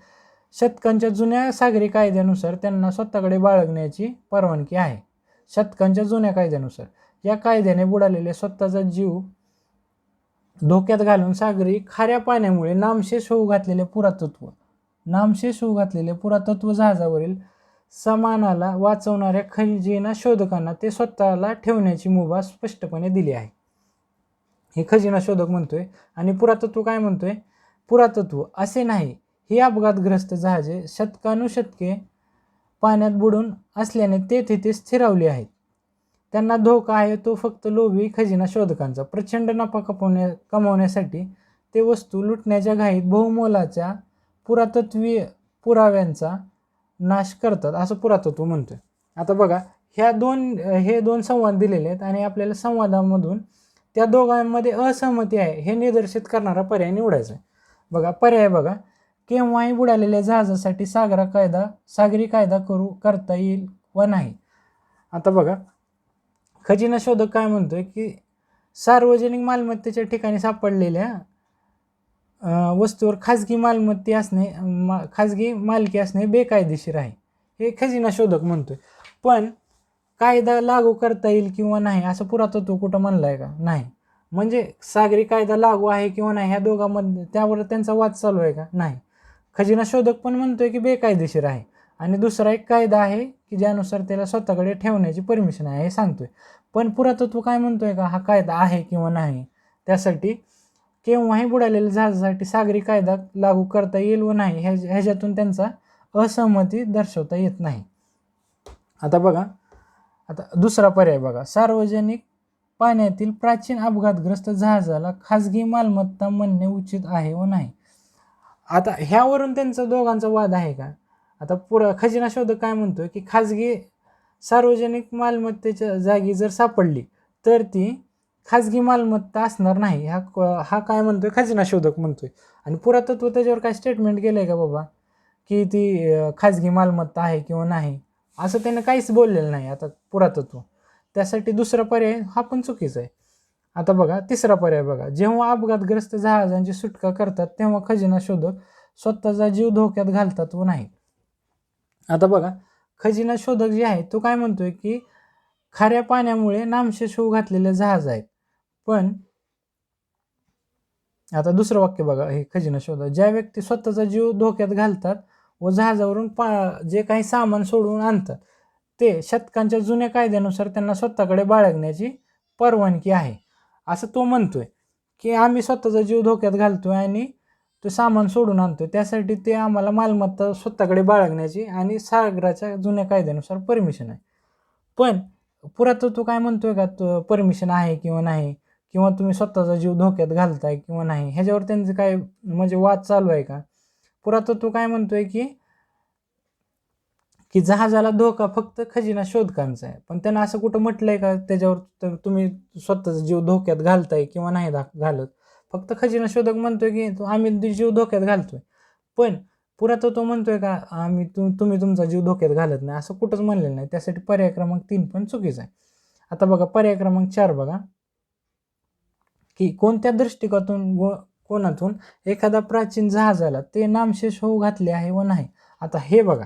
शतकांच्या जुन्या सागरी कायद्यानुसार त्यांना स्वतःकडे बाळगण्याची परवानगी आहे. शतकांच्या जुन्या कायद्यानुसार या कायद्याने बुडालेले स्वतःचा जीव धोक्यात घालून सागरी खाऱ्या पाण्यामुळे नामशेष होऊ घातलेले पुरातत्व जहाजावरील सामानाला वाचवणाऱ्या खजिना शोधकांना ते स्वतःला ठेवण्याची मुभा स्पष्टपणे दिली आहे. हे खजिना शोधक म्हणतोय. आणि पुरातत्व काय म्हणतोय, पुरातत्व असे नाही, ही अपघातग्रस्त जहाजे शतकानुशतके पाण्यात बुडून असल्याने ते तिथे स्थिरावली आहेत. त्यांना धोका आहे तो फक्त लोभी खजिना शोधकांचा. प्रचंड नफा कमवण्यासाठी ते वस्तू लुटण्याच्या घाईत बहुमोलाच्या पुरातत्वीय पुराव्यांचा नाश करतात, असं पुरातत्व म्हणतोय. आता बघा, हे दोन संवाद दिलेले आहेत आणि आपल्याला संवादामधून त्या दोघांमध्ये असहमती आहे हे निदर्शित करणारा पर्याय निवडायचा आहे. बघा पर्याय बघा, केव्हाही बुडालेल्या जहाजासाठी सागरी कायदा करता येईल व नाही. आता बघा, खजिना शोधक काय म्हणतोय की सार्वजनिक मालमत्तेच्या ठिकाणी सापडलेल्या वस्तूवर खाजगी मालकी असणे बेकायदेशीर आहे, हे खजिना शोधक म्हणतोय. पण कायदा लागू करता येईल किंवा नाही असं पुरातत्व कुठं म्हणलंय का? नाही. म्हणजे सागरी कायदा लागू आहे किंवा नाही ह्या दोघांमध्ये त्यावर त्यांचा वाद चालू आहे का? नाही. खजिना शोधक पण म्हणतोय की बेकायदेशीर आहे आणि दुसरा एक कायदा आहे की ज्यानुसार त्याला स्वतःकडे ठेवण्याची परमिशन आहे हे सांगतोय. पण पुरातत्व काय म्हणतोय का हा कायदा आहे किंवा नाही, त्यासाठी केव्हाही बुडालेल्या जहाजासाठी सागरी कायदा लागू करता येईल व नाही ह्याच्यातून त्यांचा असहमती दर्शवता येत नाही. आता बघा, आता दुसरा पर्याय बघा, सार्वजनिक पाण्यातील प्राचीन अपघातग्रस्त जहाजाला खाजगी मालमत्ता म्हणणे उचित आहे व नाही. आता ह्यावरून त्यांचा दोघांचा वाद आहे का? आता खजिना शोधक काय म्हणतोय की सार्वजनिक मालमत्तेच्या जागी जर सापडली तर ती खाजगी मालमत्ता असणार नाही, हा काय म्हणतोय खजिना शोधक म्हणतोय. आणि पुरातत्व त्याच्यावर काय स्टेटमेंट केलंय का बाबा की ती खाजगी मालमत्ता आहे किंवा नाही, असं त्यानं काहीच बोललेलं नाही. आता पुरातत्व त्यासाठी दुसरा पर्याय हा पण चुकीचा आहे. आता बघा, तिसरा पर्याय बघा, जेव्हा अपघातग्रस्त जहाजांची सुटका करतात तेव्हा खजिना शोधक स्वतःचा जीव धोक्यात घालतात व नाही. आता बघा, खजिना शोधक जे आहे तो काय म्हणतोय की खाऱ्या पाण्यामुळे नामशेष होऊ घातलेले जहाज आहेत. पण आता दुसरं वाक्य बघा, हे खजिना शोधा. ज्या व्यक्ती स्वतःचा जीव धोक्यात घालतात व जहाजावरून जे काही सामान सोडवून आणतात ते शतकांच्या जुन्या कायद्यानुसार त्यांना स्वतःकडे बाळगण्याची परवानगी आहे, असं तो म्हणतोय. की आम्ही स्वतःचा जीव धोक्यात घालतोय आणि तो सामान सोडून आणतोय, त्यासाठी ते आम्हाला मालमत्ता स्वतःकडे बाळगण्याची आणि सागराच्या जुन्या कायद्यानुसार परमिशन आहे. पण पुरातत्व काय म्हणतोय का परमिशन आहे किंवा नाही, किंवा तुम्ही स्वतःचा जीव धोक्यात घालताय किंवा नाही, ह्याच्यावर त्यांचे काय म्हणजे वाद चालू आहे का? पुरातत्व काय म्हणतोय की जहाजाला धोका फक्त खजिना शोधकांचा आहे. पण त्यांना असं कुठं म्हटलंय का त्याच्यावर तुम्ही स्वतःचा जीव धोक्यात घालताय किंवा नाही घालत? फक्त खजिना शोधक म्हणतोय की आम्ही जीव धोक्यात घालतोय. पण पुरातत्व म्हणतोय का तुम्ही तुमचा जीव धोक्यात घालत नाही, असं कुठंच म्हणलेलं नाही. त्यासाठी पर्याय क्रमांक 3 पण चुकीचा आहे. आता बघा पर्याय क्रमांक 4 बघा, की कोणत्या कोणातून एखादा प्राचीन जहाजाला ते नामशेष होऊ घातले आहे व नाही. आता हे बघा,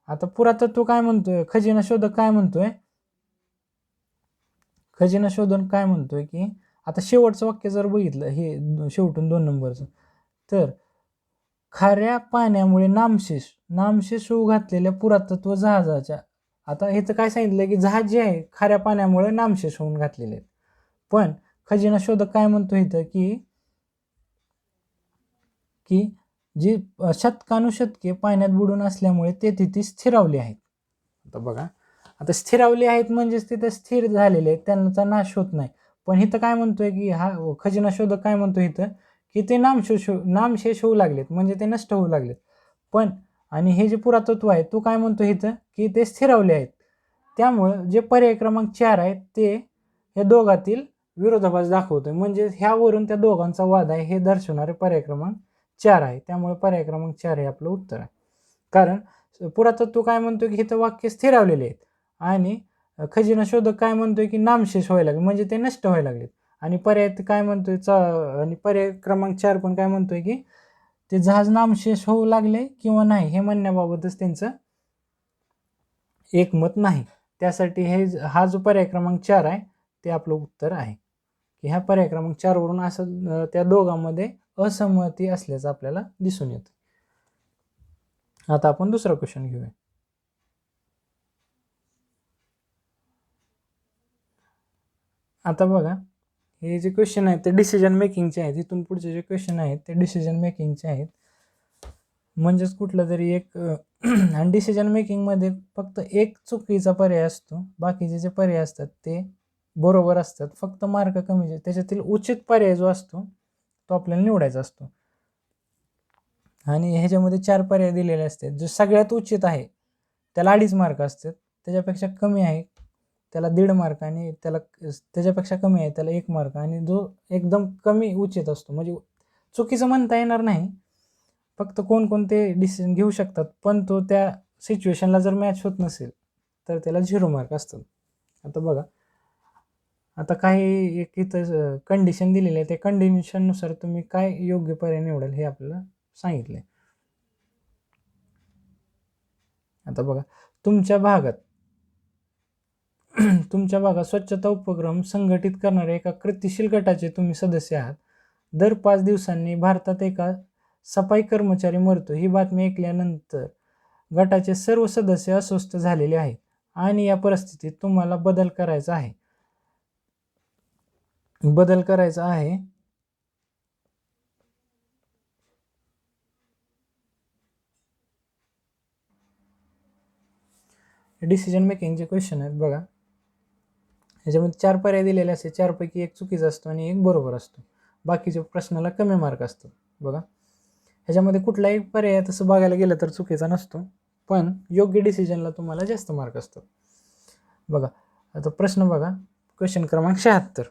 आता पुरातत्व काय म्हणतोय, खजिना शोधक काय म्हणतोय, खजिना शोधन काय म्हणतोय की आता शेवटचं वाक्य जर बघितलं, हे शेवटून 2 नंबरचं, तर खाऱ्या पाण्यामुळे नामशेष होऊ घातलेल्या पुरातत्व जहाजाच्या, आता ह्याचं काय सांगितलं की जहाज जे आहे खाऱ्या पाण्यामुळे नामशेष होऊन घातलेले आहेत. पण खजिना शोधक काय म्हणतो इथं की जी शतकानुशतके पाण्यात बुडून असल्यामुळे ते तिथे स्थिरावले आहेत. आता बघा, आता स्थिरावले आहेत म्हणजेच तिथे स्थिर झालेले आहेत, त्यांचा नाश होत नाही. पण इथं काय म्हणतोय की हा खजिना शोधक काय म्हणतो इथं की ते नामशेष होऊ लागलेत, म्हणजे ते नष्ट होऊ लागलेत. पण आणि हे जे पुरातत्व आहे तो काय म्हणतो इथं की ते स्थिरावले आहेत. त्यामुळं जे पर्याय क्रमांक 4 आहे ते या दोघातील विरोधाभास दाखवतोय. म्हणजे ह्यावरून त्या दोघांचा वाद आहे हे दर्शवणारे पर्याय क्रमांक 4 आहे. त्यामुळे पर्याय क्रमांक 4 हे आपलं उत्तर आहे. कारण पुरातत्व काय म्हणतोय की इथं वाक्य स्थिरावलेले आहेत आणि खजिना शोधक काय म्हणतोय की नामशेष व्हायला लागले, म्हणजे ते नष्ट व्हायला लागलेत. आणि पर्याय काय म्हणतोय आणि पर्याय क्रमांक 4 पण काय म्हणतोय की ते जहाज नामशेष होऊ लागले किंवा नाही हे म्हणण्याबाबतच त्यांचं एकमत नाही. त्यासाठी हा जो पर्याय क्रमांक 4 आहे ते आपलं उत्तर आहे. की ह्या पर्याय क्रमांक 4 वरून असं त्या दोघांमध्ये असहमती असल्याचं आपल्याला दिसून येतं. आता आपण दुसरा क्वेश्चन घेऊया. आता बघा, हे जे क्वेश्चन आहेत ते डिसिजन मेकिंगचे आहेत. इथून पुढचे जे क्वेश्चन आहेत ते डिसिजन मेकिंगचे आहेत. म्हणजेच कुठलं तरी एक आणि डिसिजन मेकिंगमध्ये फक्त एक चुकीचा पर्याय असतो, बाकीचे जे पर्याय असतात ते बरोबर असतात. फक्त मार्क कमी, त्याच्यातील उचित पर्याय जो असतो तो आपल्याला निवडायचा असतो. आणि ह्याच्यामध्ये 4 पर्याय दिलेले असतात. जो सगळ्यात उचित आहे त्याला 2.5 मार्क असतात, त्याच्यापेक्षा कमी आहे त्याला 1.5 मार्क, आणि त्याच्यापेक्षा कमी आहे त्याला 1 मार्क, आणि जो एकदम कमी उचित असतो म्हणजे चुकीचं म्हणता येणार नाही, फक्त कोणकोणते डिसिजन घेऊ शकतात पण तो त्या सिच्युएशनला जर मॅच होत नसेल तर त्याला 0 मार्क असतात. आता बघा, आता काही एक इथं कंडिशन दिलेली आहे, त्या कंडिशननुसार तुम्ही काय योग्य पर्याय निवडाल हे आपल्याला सांगितलं. आता बघा, तुमच्या भागात स्वच्छता उपक्रम संघटित करणाऱ्या एका कृतिशील गटाचे तुम्ही सदस्य आहात. दर 5 दिवसांनी भारतात एका सफाई कर्मचारी मरतो ही बातमी ऐकल्यानंतर गटाचे सर्व सदस्य अस्वस्थ झालेले आहेत आणि या परिस्थितीत तुम्हाला बदल करायचा आहे. डिसिजन मेकिंगचे क्वेश्चन आहेत बघा. ह्याच्यामध्ये 4 पर्याय दिलेले असते, 4 पैकी 1 चुकीचा असतो आणि 1 बरोबर असतो. बाकीच्या प्रश्नाला कमी मार्क असतो. बघा, ह्याच्यामध्ये कुठलाही पर्याय तसं बघायला गेलं तर चुकीचा नसतो, पण योग्य डिसिजनला तुम्हाला जास्त मार्क असतात. बघा, आता प्रश्न बघा, क्वेश्चन क्रमांक 76.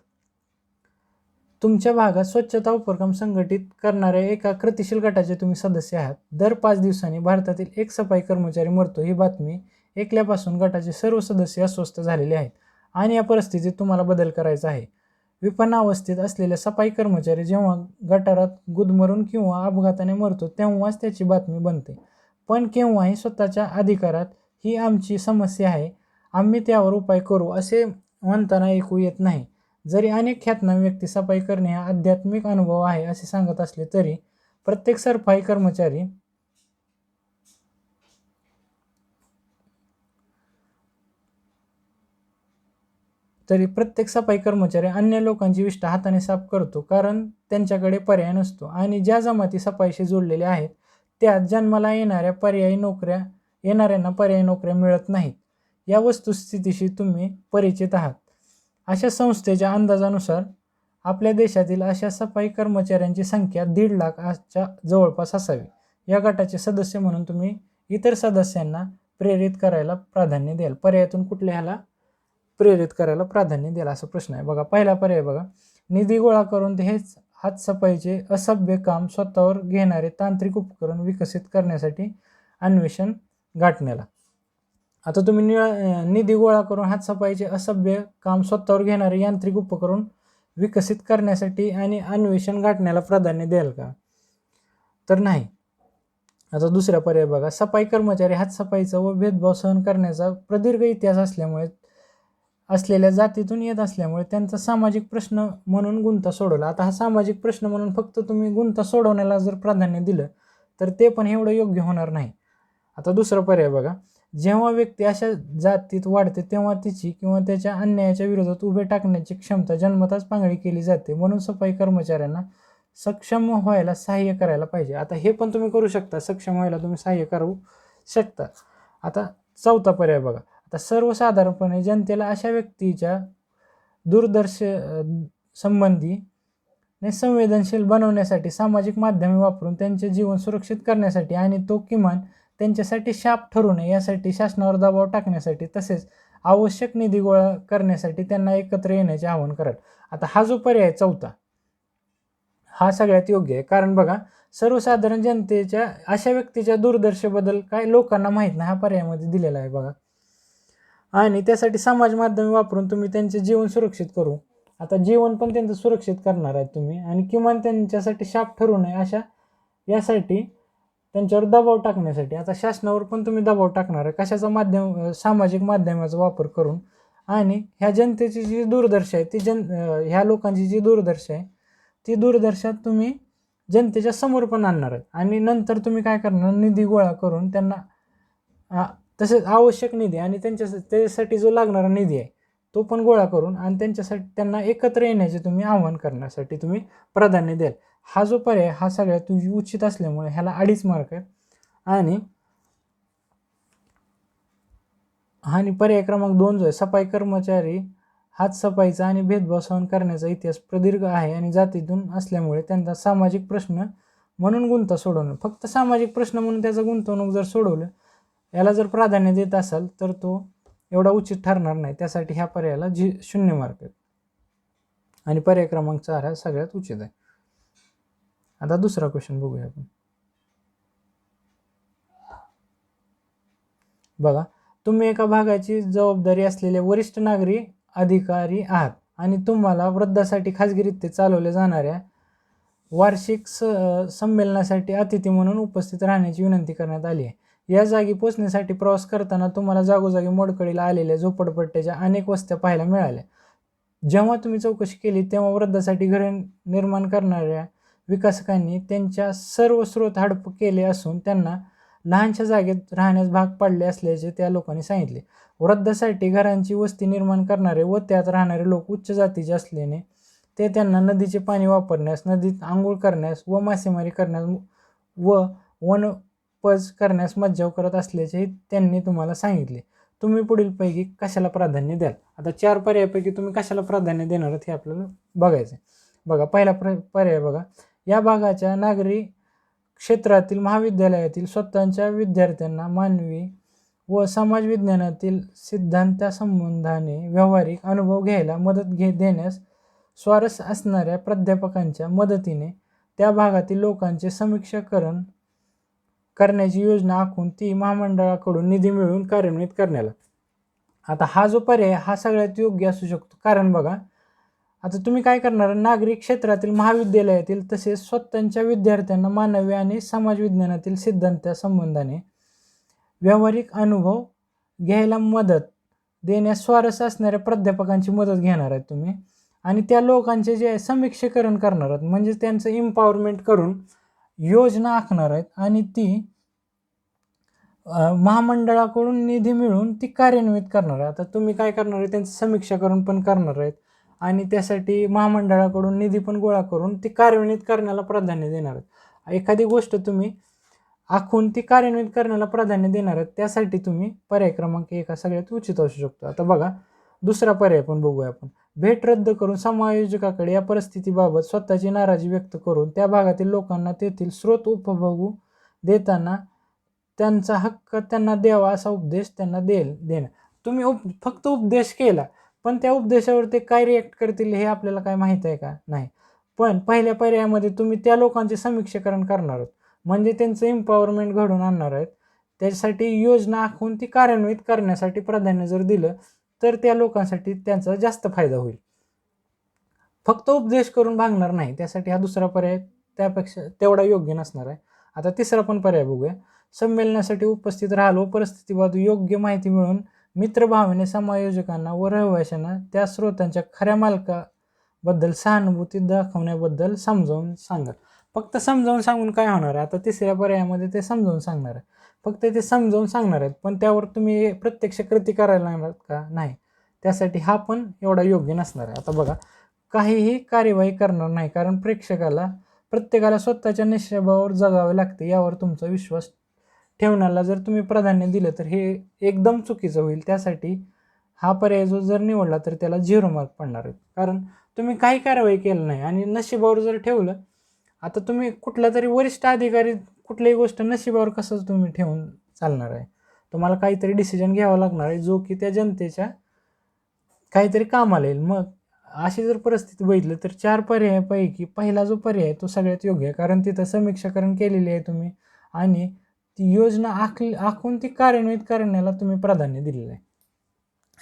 तुमच्या भागात स्वच्छता उपक्रम संघटित करणाऱ्या एका कृतिशील गटाचे तुम्ही सदस्य आहात. दर 5 दिवसांनी भारतातील एक सफाई कर्मचारी मरतो ही बातमी ऐकल्यापासून गटाचे सर्व सदस्य अस्वस्थ झालेले आहेत आणि या परिस्थितीत तुम्हाला बदल करायचा आहे. विपन्नावस्थेत असलेल्या सफाई कर्मचारी जेव्हा गटारात गुदमरून किंवा अपघाताने मरतो तेव्हाच त्याची बातमी बनते, पण केव्हाही स्वतःच्या अधिकारात ही आमची समस्या आहे आम्ही त्यावर उपाय करू असे म्हणताना ऐकू येत नाही. जरी अनेक ख्यातनाम व्यक्ती सफाई करणे हा आध्यात्मिक अनुभव आहे असे सांगत असले तरी प्रत्येक सफाई कर्मचारी अन्य लोकांची विष्ठा हाताने साफ करतो, कारण त्यांच्याकडे पर्याय नसतो. आणि ज्या जमाती सफाईशी जोडलेल्या आहेत त्यात जन्माला येणाऱ्यांना पर्यायी नोकऱ्या मिळत नाहीत. या वस्तुस्थितीशी तुम्ही परिचित आहात. अशा संस्थेच्या अंदाजानुसार आपल्या देशातील अशा सफाई कर्मचाऱ्यांची संख्या 1.5 लाखाच्या जवळपास असावी. या गटाचे सदस्य म्हणून तुम्ही इतर सदस्यांना प्रेरित करायला प्राधान्य द्याल. पर्यायातून कुठल्या ह्याला प्रेरित करायला प्राधान्य द्याल असा प्रश्न आहे. बघा, पहिला पर्याय बघा, निधी गोळा करून हेच हातसफाईचे असभ्य काम स्वतःवर घेणारे तांत्रिक उपकरण विकसित करण्यासाठी अन्वेषण गाठण्याला. आता तुम्ही निधी गोळा करून हातसफाईचे असभ्य काम स्वतःवर घेणारे यांत्रिक उपकरण विकसित करण्यासाठी आणि अन्वेषण गाठण्याला प्राधान्य द्याल का? तर नाही. आता दुसरा पर्याय बघा, सफाई कर्मचारी हातसफाईचा व भेदभाव सहन करण्याचा प्रदीर्घ इतिहास असलेल्या जातीतून येत असल्यामुळे त्यांचा सामाजिक प्रश्न म्हणून गुंता सोडवला. आता हा सामाजिक प्रश्न म्हणून फक्त तुम्ही गुंता सोडवण्याला जर प्राधान्य दिलं तर ते पण एवढं योग्य होणार नाही. आता दुसरा पर्याय बघा, जेव्हा व्यक्ती अशा जातीत वाढते तेव्हा तिची किंवा त्याच्या अन्यायाच्या विरोधात उभे टाकण्याची क्षमता जन्मताच पांगळी केली जाते, म्हणून सफाई कर्मचाऱ्यांना सक्षम व्हायला सहाय्य करायला पाहिजे. आता हे पण तुम्ही करू शकता, सक्षम व्हायला तुम्ही सहाय्य करू शकता. आता चौथा पर्याय बघा, आता सर्वसाधारणपणे जनतेला अशा व्यक्तीच्या संबंधी संवेदनशील बनवण्यासाठी, सामाजिक माध्यमे वापरून त्यांचे जीवन सुरक्षित करण्यासाठी आणि तो किमान त्यांच्यासाठी शाप ठरू नये यासाठी शासनावर दबाव टाकण्यासाठी, तसेच आवश्यक निधी गोळा करण्यासाठी त्यांना एकत्र येण्याचे आवाहन कराल. आता हा जो पर्याय चौथा हा सगळ्यात योग्य आहे. कारण बघा, सर्वसाधारण जनतेच्या अशा व्यक्तीच्या दूरदर्शेबद्दल काय लोकांना माहीत नाही, हा पर्यायामध्ये दिलेला आहे बघा. आणि त्यासाठी समाज माध्यमे वापरून तुम्ही त्यांचे जीवन सुरक्षित करू. आता जीवन पण त्यांचं सुरक्षित करणार आहे तुम्ही, आणि किमान त्यांच्यासाठी शाप ठरू नये यासाठी त्यांच्यावर दबाव टाकण्यासाठी आता शासनावर पण तुम्ही दबाव टाकणार आहे. कशाचा सामाजिक माध्यमाचा वापर करून. आणि ह्या जनतेची जी दूरदर्शी आहे ह्या लोकांची जी दूरदर्शी आहे ती दूरदर्शात तुम्ही जनतेच्या समोर पण आणणार आहे. आणि नंतर तुम्ही काय करणार, निधी गोळा करून त्यांना तसेच आवश्यक निधी आणि त्याच्यासाठी जो लागणारा निधी आहे तो पण गोळा करून आणि त्यांना एकत्र येण्याचे तुम्ही आवाहन करण्यासाठी तुम्ही प्राधान्य द्याल. हा जो पर्याय हा सगळ्यात उचित असल्यामुळे ह्याला 2.5 मार्क आहे. आणि पर्याय क्रमांक 2 जो आहे, सफाई कर्मचारी हातसफाईचा आणि भेदभाव सहन करण्याचा इतिहास प्रदीर्घ आहे आणि जातीतून असल्यामुळे त्यांचा सामाजिक प्रश्न म्हणून गुंता सोडवणं, फक्त सामाजिक प्रश्न म्हणून त्याचं गुंतवणूक जर सोडवलं, याला जर प्राधान्य देत असाल तर तो एवढा उचित ठरणार नाही. त्यासाठी ह्या पर्यायाला 0 मार्क आहेत. आणि पर्याय क्रमांक 4 हा सगळ्यात उचित आहे. आता दुसरा क्वेश्चन बघूया आपण. बघा, तुम्ही एका भागाची जबाबदारी असलेले वरिष्ठ नागरी अधिकारी आहात आणि तुम्हाला वृद्धासाठी खाजगीरित्या चालवल्या जाणाऱ्या वार्षिक संमेलनासाठी अतिथी म्हणून उपस्थित राहण्याची विनंती करण्यात आली आहे. या जागी पोचण्यासाठी प्रवास करताना तुम्हाला जागोजागी मोडकळीला आलेल्या झोपडपट्ट्याच्या अनेक वस्त्या पाहायला मिळाल्या. जेव्हा तुम्ही चौकशी केली तेव्हा वृद्धासाठी घरे निर्माण करणाऱ्या विकासकांनी त्यांच्या सर्व स्रोत हडप केले असून त्यांना लहानशा जागेत राहण्यास भाग पाडले असल्याचे त्या लोकांनी सांगितले. वृद्धासाठी घरांची वस्ती निर्माण करणारे व त्यात राहणारे लोक उच्च जातीचे असल्याने ते त्यांना नदीचे पाणी वापरण्यास, नदीत आंघोळ करण्यास व मासेमारी करण्यास व वनपज करण्यास मज्जाव करत असल्याचे त्यांनी तुम्हाला सांगितले. तुम्ही पुढीलपैकी कशाला प्राधान्य द्याल? आता 4 पर्यायापैकी तुम्ही कशाला प्राधान्य देणार आहात हे आपल्याला बघायचं आहे. बघा, पहिला पर्याय बघा, या भागाच्या नागरी क्षेत्रातील महाविद्यालयातील स्वतःच्या विद्यार्थ्यांना मानवी व समाज विज्ञानातील सिद्धांतासंबंधाने व्यावहारिक अनुभव घ्यायला देण्यास स्वारस्य असणाऱ्या प्राध्यापकांच्या मदतीने त्या भागातील लोकांचे समीक्षाकरण करण्याची योजना आखून ती महामंडळाकडून निधी मिळवून कार्यान्वित करण्याला. आता हा जो पर्याय हा सगळ्यात योग्य असू शकतो. कारण बघा, आता तुम्ही काय करणार, नागरिक क्षेत्रातील महाविद्यालयातील तसेच स्वतःच्या विद्यार्थ्यांना मानवी आणि समाज विज्ञानातील सिद्धांतासंबंधाने व्यावहारिक अनुभव घ्यायला मदत देण्यास स्वारस्य असणाऱ्या प्राध्यापकांची मदत घेणार आहेत तुम्ही आणि त्या लोकांचे जे समीक्षीकरण करणार आहेत, म्हणजे त्यांचं एम्पॉवरमेंट करून योजना आखणार आहेत आणि ती महामंडळाकडून निधी मिळवून ती कार्यान्वित करणार आहे. आता तुम्ही काय करणार आहे, त्यांचं समीक्षा करून पण करणार आहेत आणि त्यासाठी महामंडळाकडून निधी पण गोळा करून ती कार्यान्वित करण्याला प्राधान्य देणार आहेत. एखादी गोष्ट तुम्ही आखून ती कार्यान्वित करण्याला प्राधान्य देणार आहेत, त्यासाठी तुम्ही पर्याय क्रमांक 1 हा सगळ्यात उचित असू शकतो. आता बघा दुसरा पर्याय पण बघूया आपण. भेट रद्द करून समायोजकाकडे या परिस्थितीबाबत स्वतःची नाराजी व्यक्त करून त्या भागातील लोकांना तेथील स्रोत उपभोगू देताना त्यांचा हक्क त्यांना द्यावा असा उपदेश त्यांना देणं. तुम्ही फक्त उपदेश केला, पण त्या उपदेशावर ते काय रिॲक्ट करतील हे आपल्याला काय माहीत आहे का? नाही. पण पहिल्या पर्यायामध्ये तुम्ही त्या लोकांचे समीक्षीकरण करणार आहात, म्हणजे त्यांचं एम्पॉवरमेंट घडवून आणणार आहेत. त्याच्यासाठी योजना आखून ती कार्यान्वित करण्यासाठी प्राधान्य जर दिलं तर त्या लोकांसाठी त्यांचा जास्त फायदा होईल. फक्त उपदेश करून भागणार नाही, त्यासाठी हा दुसरा पर्याय त्यापेक्षा तेवढा योग्य नसणार आहे. आता तिसरा पण पर्याय बघूया. संमेलनासाठी उपस्थित राहिलो परिस्थितीबाबत योग्य माहिती मिळून मित्रभावाने समायोजकांना व रहिवाशांना त्या स्रोतांच्या खऱ्या मालकाबद्दल सहानुभूती दाखवण्याबद्दल समजावून सांगा. फक्त समजावून सांगून काय होणार आहे? आता तिसऱ्या पर्यायामध्ये ते समजावून सांगणार आहे, फक्त ते समजावून सांगणार आहेत, पण त्यावर तुम्ही प्रत्यक्ष कृती करायला लागणार का? नाही. त्यासाठी हा पण एवढा योग्य नसणार आहे. आता बघा, काहीही कार्यवाही करणार नाही, कारण प्रत्येकाला स्वतःच्या निश्चयावर जगावे लागते यावर तुमचा विश्वास ठेवण्याला जर तुम्ही प्राधान्य दिलं तर हे एकदम चुकीचं होईल. त्यासाठी हा पर्याय जो जर निवडला तर त्याला 0 मार्क पडणार आहेत, कारण तुम्ही काही कारवाई केलं नाही आणि नशिबावर जर ठेवलं. आता तुम्ही कुठला तरी वरिष्ठ अधिकारी कुठलीही गोष्ट नशिबावर कसं तुम्ही ठेवून चालणार आहे? तुम्हाला काहीतरी डिसिजन घ्यावा लागणार आहे जो की त्या जनतेच्या काहीतरी कामाला येईल. मग अशी जर परिस्थिती बघितली तर 4 पर्यायापैकी पहिला जो पर्याय आहे तो सगळ्यात योग्य आहे, कारण तिथं समीक्षाकरण केलेली आहे तुम्ही आणि ती योजना आखून ती कार्यान्वित करण्याला तुम्ही प्राधान्य दिलेलं आहे.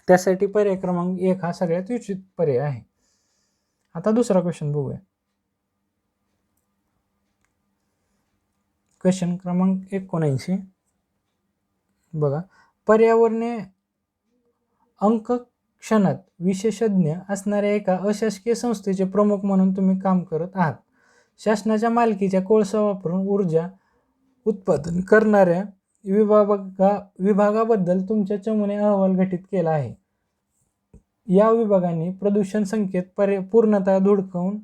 त्यासाठी पर्याय क्रमांक 1 हा सगळ्यात उचित पर्याय आहे. आता दुसरा क्वेश्चन बघूया. क्वेश्चन क्रमांक 79 बघा. पर्यावरणीय अंक क्षणात विशेषज्ञ असणाऱ्या एका अशासकीय संस्थेचे प्रमुख म्हणून तुम्ही काम करत आहात. शासनाच्या मालकीच्या कोळसा वापरून ऊर्जा उत्पादन करणाऱ्या विभागाबद्दल तुमच्या चमूने अहवाल गठीत केला आहे. या विभागाने प्रदूषण संकेत पूर्णतः धुडकावून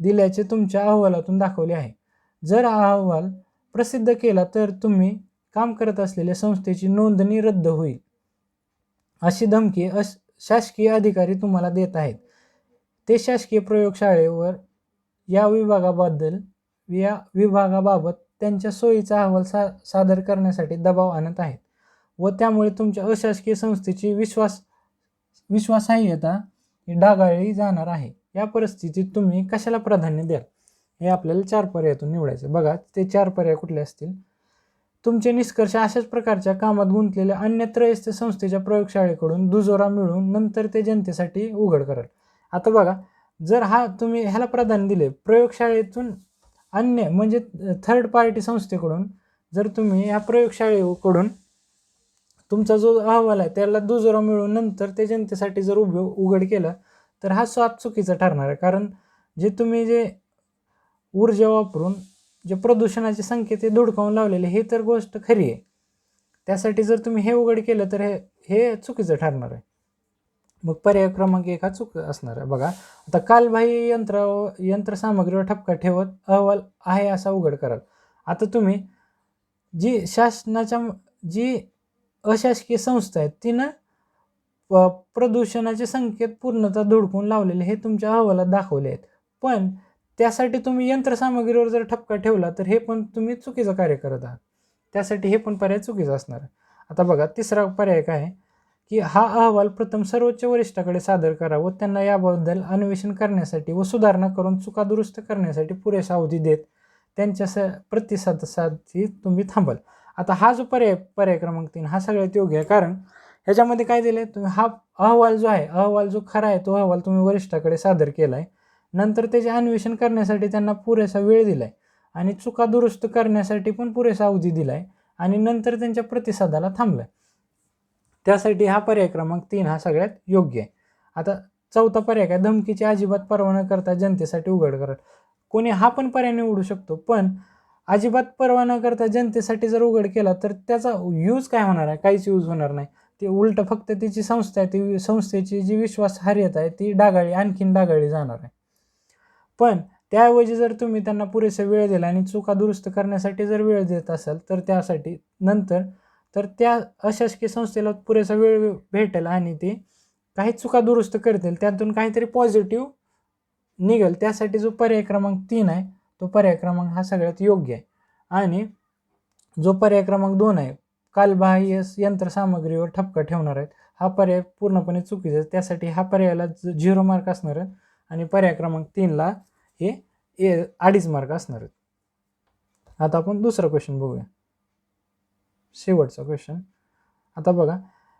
दिल्याचे तुमच्या अहवालातून दाखवले आहे. जर हा अहवाल प्रसिद्ध केला तर तुम्ही काम करत असलेल्या संस्थेची नोंदणी रद्द होईल अशी धमकी शासकीय अधिकारी तुम्हाला देत आहेत. ते शासकीय प्रयोगशाळेवर या विभागाबाबत त्यांच्या सोयीचा अहवाल सादर करण्यासाठी दबाव आणत आहेत व त्यामुळे तुमच्या अशासकीय संस्थेची विश्वासार्हता डागाळली जाणार आहे. या परिस्थितीत तुम्ही कशाला प्राधान्य द्याल? हे आपल्याला 4 पर्यायातून निवडायचं. बघा ते 4 पर्याय कुठले असतील. तुमचे निष्कर्ष अशाच प्रकारच्या कामात गुंतलेल्या अन्य त्रयस्थ संस्थेच्या प्रयोगशाळेकडून दुजोरा मिळवून नंतर ते जनतेसाठी उघड कराल. आता बघा, जर तुम्ही ह्याला प्राधान्य दिले प्रयोगशाळेतून अन्य म्हणजे थर्ड पार्टी संस्थेकडून, जर तुम्ही या प्रयोगशाळेकडून तुमचा जो अहवाल आहे त्याला दुजोरा मिळवून नंतर ते जनतेसाठी जर उघड केला तर हा स्वाप चुकीचा ठरणार आहे. कारण जे ऊर्जा वापरून जे प्रदूषणाचे संकेत हे धुडकावून लावलेले हे तर गोष्ट खरी आहे. त्यासाठी जर तुम्ही हे उघड केलं तर हे चुकीचं ठरणार आहे. मग पर्याय क्रमांक 1 हा चूक असणार आहे. बघा, आता कालबाह्य यंत्रसामग्रीवर ठपका ठेवत अहवाल आहे असा उघड कराल. आता तुम्ही जी अशासकीय संस्था आहे तिनं प्रदूषणाचे संकेत पूर्णतः धुडकून लावलेले हे तुमच्या अहवालात दाखवले आहेत, पण त्यासाठी तुम्ही यंत्रसामग्रीवर जर ठपका ठेवला तर हे पण तुम्ही चुकीचं कार्य करत आहात. त्यासाठी हे पण पर्याय चुकीचा असणार आहे. आता बघा तिसरा पर्याय काय आहे की हा अहवाल प्रथम सर्वोच्च वरिष्ठाकडे सादर करा व त्यांना याबद्दल अन्वेषण करण्यासाठी व सुधारणा करून चुका दुरुस्त करण्यासाठी पुरेसा अवधी देत त्यांच्या प्रतिसादासाठी तुम्ही थांबाल. आता हा जो पर्याय क्रमांक 3 हा सगळ्यात योग्य आहे, कारण ह्याच्यामध्ये काय दिलं आहे, तुम्ही हा अहवाल जो खरा आहे तो अहवाल तुम्ही वरिष्ठाकडे सादर केला आहे, नंतर त्याचे अन्वेषण करण्यासाठी त्यांना पुरेसा वेळ दिला आहे आणि चुका दुरुस्त करण्यासाठी पण पुरेसा अवधी दिला आहे आणि नंतर त्यांच्या प्रतिसादाला थांबलं आहे. त्यासाठी हा पर्याय क्रमांक 3 हा सगळ्यात योग्य आहे. आता चौथा पर्याय काय, धमकीची अजिबात पर्वा न करता जनतेसाठी उघड करा. कोणी हा पण पर्याय निवडू शकतो, पण अजिबात पर्वा न करता जनतेसाठी जर उघड केला तर त्याचा यूज काय होणार आहे, काहीच यूज होणार नाही. ते उलट फक्त तिची संस्था आहे, ती संस्थेची जी विश्वासार्हता आहे ती आणखीन डागाळली जाणार आहे. पण त्याऐवजी जर तुम्ही त्यांना पुरेसा वेळ दिला आणि चुका दुरुस्त करण्यासाठी जर वेळ देत असाल तर त्यासाठी नंतर तर त्या अशासकीय संस्थेला पुरेसा वेळ भेटेल आणि ते काही चुका दुरुस्त करतील, त्यातून काहीतरी पॉझिटिव्ह निघेल. त्यासाठी जो पर्याय क्रमांक 3 आहे तो पर्याय क्रमांक हा सगळ्यात योग्य आहे. आणि जो पर्याय क्रमांक 2 आहे, कालबाह्य यंत्रसामग्रीवर ठपका ठेवणार आहेत, हा पर्याय पूर्णपणे चुकीचा आहे. त्यासाठी हा पर्यायाला 0 मार्क असणार आहे आणि पर्याय क्रमांक 3ला हे 2.5 मार्क असणार आहेत. आता आपण दुसरा क्वेश्चन बघूया, शेवटचा क्वेश्चन. आता बघा,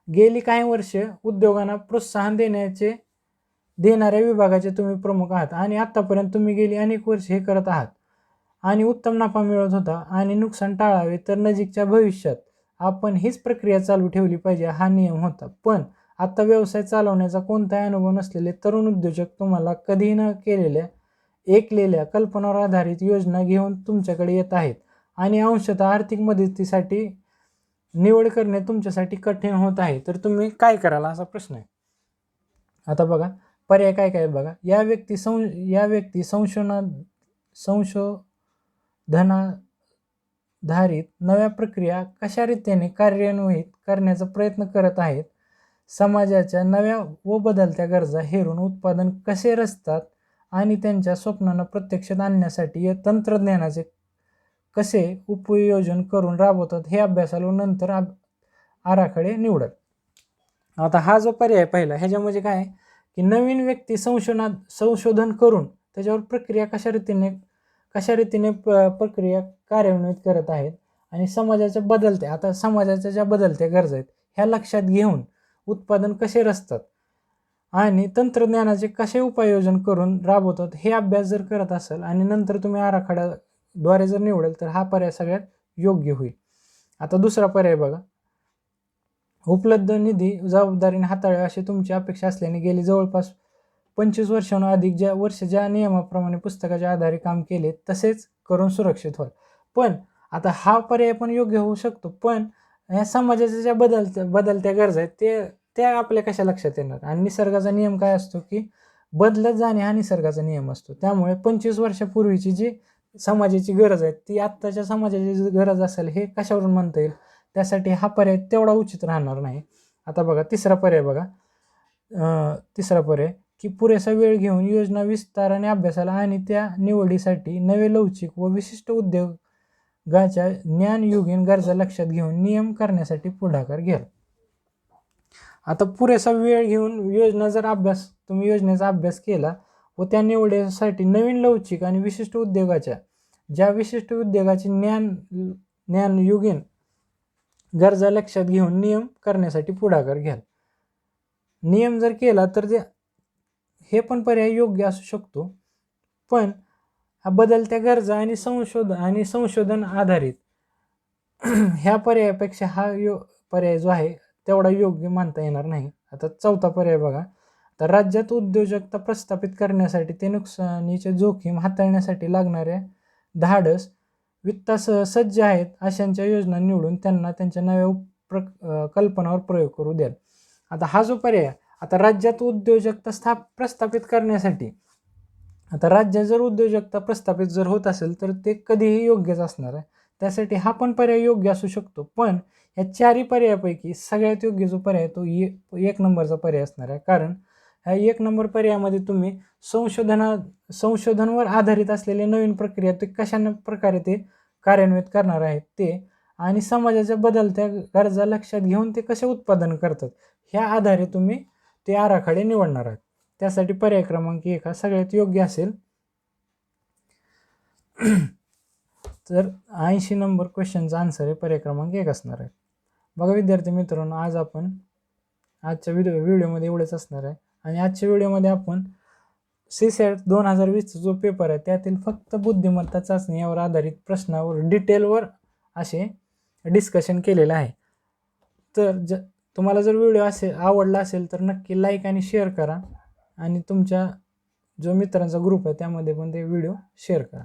गेली काही वर्ष उद्योगांना प्रोत्साहन देणाऱ्या विभागाचे तुम्ही प्रमुख आहात आणि आतापर्यंत तुम्ही गेली अनेक वर्ष हे करत आहात आणि उत्तम नफा मिळत होता आणि नुकसान टाळावे तर नजीकच्या भविष्यात आपण हीच प्रक्रिया चालू ठेवली पाहिजे हा नियम होता. पण आता व्यवसाय चालवण्याचा कोणताही अनुभव नसलेले तरुण उद्योजक तुम्हाला कधी न ऐकलेल्या कल्पनावर आधारित योजना घेऊन तुमच्याकडे येत आहेत आणि अंशतः आर्थिक मदतीसाठी निवड करणे तुमच्यासाठी कठीण होत आहे. तर तुम्ही काय कराल असा प्रश्न आहे. आता बघा पर्याय काय काय बघा, या व्यक्ती संशोधनाधारित नव्या प्रक्रिया कशा रीतीने कार्यान्वित करण्याचा प्रयत्न करत आहेत, समाजाच्या नव्या व बदलत्या गरजा हेरून उत्पादन कसे रचतात आणि त्यांच्या स्वप्नांना प्रत्यक्षात आणण्यासाठी या तंत्रज्ञानाचे कसे उपयोजन करून राबवतात हे अभ्यासाला नंतर आराखडे निवडत. आता हा जो पर्याय पहिला ह्याच्यामध्ये काय आहे की नवीन व्यक्ती संशोधन करून त्याच्यावर प्रक्रिया कशा रीतीने प्रक्रिया कार्यान्वित करत आहेत आणि समाजाच्या ज्या बदलत्या गरजा आहेत ह्या लक्षात घेऊन उत्पादन कसे रचतात आणि तंत्रज्ञानाचे कसे उपयोजन करून राबवतात हे अभ्यास जर करत असाल आणि नंतर तुम्ही आराखड्याद्वारे जर निवडाल तर हा पर्याय सगळ्यात योग्य होईल. आता दुसरा पर्याय बघा, उपलब्ध निधी जबाबदारीने हाताळा अशी तुमची अपेक्षा असल्याने गेली जवळपास 25 वर्षांहून अधिक ज्या नियमाप्रमाणे पुस्तकाच्या आधारे काम केले तसेच करून सुरक्षित व्हाल. पण आता हा पर्याय पण योग्य होऊ शकतो, पण या समाजाच्या ज्या बदलत्या गरजा आहेत त्या आपल्या कशा लक्षात येणार. आणि निसर्गाचा नियम काय असतो की बदलत जाणे हा निसर्गाचा नियम असतो. त्यामुळे 25 वर्षापूर्वीची जी समाजाची गरज आहे ती आत्ताच्या समाजाची गरज असेल हे कशावरून म्हणता येईल. त्यासाठी हा पर्याय तेवढा उचित राहणार नाही. आता बघा तिसरा पर्याय की पुरेसा वेळ घेऊन योजना विस्ताराने अभ्यासाला आणि त्या निवडीसाठी नवे लवचिक व विशिष्ट उद्योगाच्या ज्ञानयुगीन गरजा लक्षात घेऊन नियम करण्यासाठी पुढाकार घ्या. आता पुरेसा वेळ घेऊन तुम्ही योजनेचा अभ्यास केला व त्या निवडीसाठी नवीन लवचिक आणि विशिष्ट उद्योगाची ज्ञानयुगीन गरजा लक्षात घेऊन नियम करण्यासाठी पुढाकार घ्याल. नियम जर केला तर हे पण पर्याय योग्य असू शकतो, पण बदलत्या गरजा आणि संशोधन आधारित ह्या पर्यायापेक्षा हा पर्याय जो आहे तेवढा योग्य मानता येणार नाही. आता चौथा पर्याय बघा, तर राज्यात उद्योजकता प्रस्थापित करण्यासाठी ते नुकसानीचे जोखीम हाताळण्यासाठी लागणाऱ्या धाडस वित्तासह सज्ज आहेत अशांच्या योजना निवडून त्यांना त्यांच्या नव्या कल्पनावर प्रयोग करू द्याल. आता हा जो पर्याय आता राज्यात उद्योजकता प्रस्थापित करण्यासाठी, आता राज्यात जर उद्योजकता प्रस्थापित जर होत असेल तर ते कधीही योग्यच असणार आहे. त्यासाठी हा पण पर्याय योग्य असू शकतो, पण या चारही पर्यायापैकी सगळ्यात योग्य जो पर्याय तो 1 नंबरचा पर्याय असणार आहे. कारण ह्या 1 नंबर पर्यायामध्ये तुम्ही संशोधनावर आधारित असलेले नवीन प्रक्रिया ते कशा प्रकारे ते कार्यान्वित करणार आहेत ते आणि समाजाच्या बदलत्या गरजा लक्षात घेऊन ते कसे उत्पादन करतात ह्या आधारे तुम्ही ते आराखडे निवडणार आहात. त्यासाठी पर्याय क्रमांक 1 हा सगळ्यात योग्य असेल. तर 80 नंबर क्वेश्चनचा आन्सर हे पर्याय क्रमांक 1 असणार आहे. बघा विद्यार्थी मित्रांनो, आजच्या व्हिडिओमध्ये एवढंच असणार आहे आणि आजच्या व्हिडिओमध्ये आपण CSAT 2020 जो पेपर आहे त्यातील फक्त बुद्धिमत्ता चाचणी यावर आधारित प्रश्नावर डिटेलवर असे डिस्कशन केलेलं आहे. तर तुम्हाला जर व्हिडिओ आवडला असेल तर नक्की लाईक आणि शेअर करा आणि तुमच्या जो मित्रांचा ग्रुप आहे त्यामध्ये पण ते व्हिडिओ शेअर करा.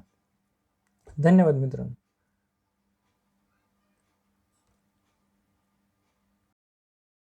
धन्यवाद मित्रांनो.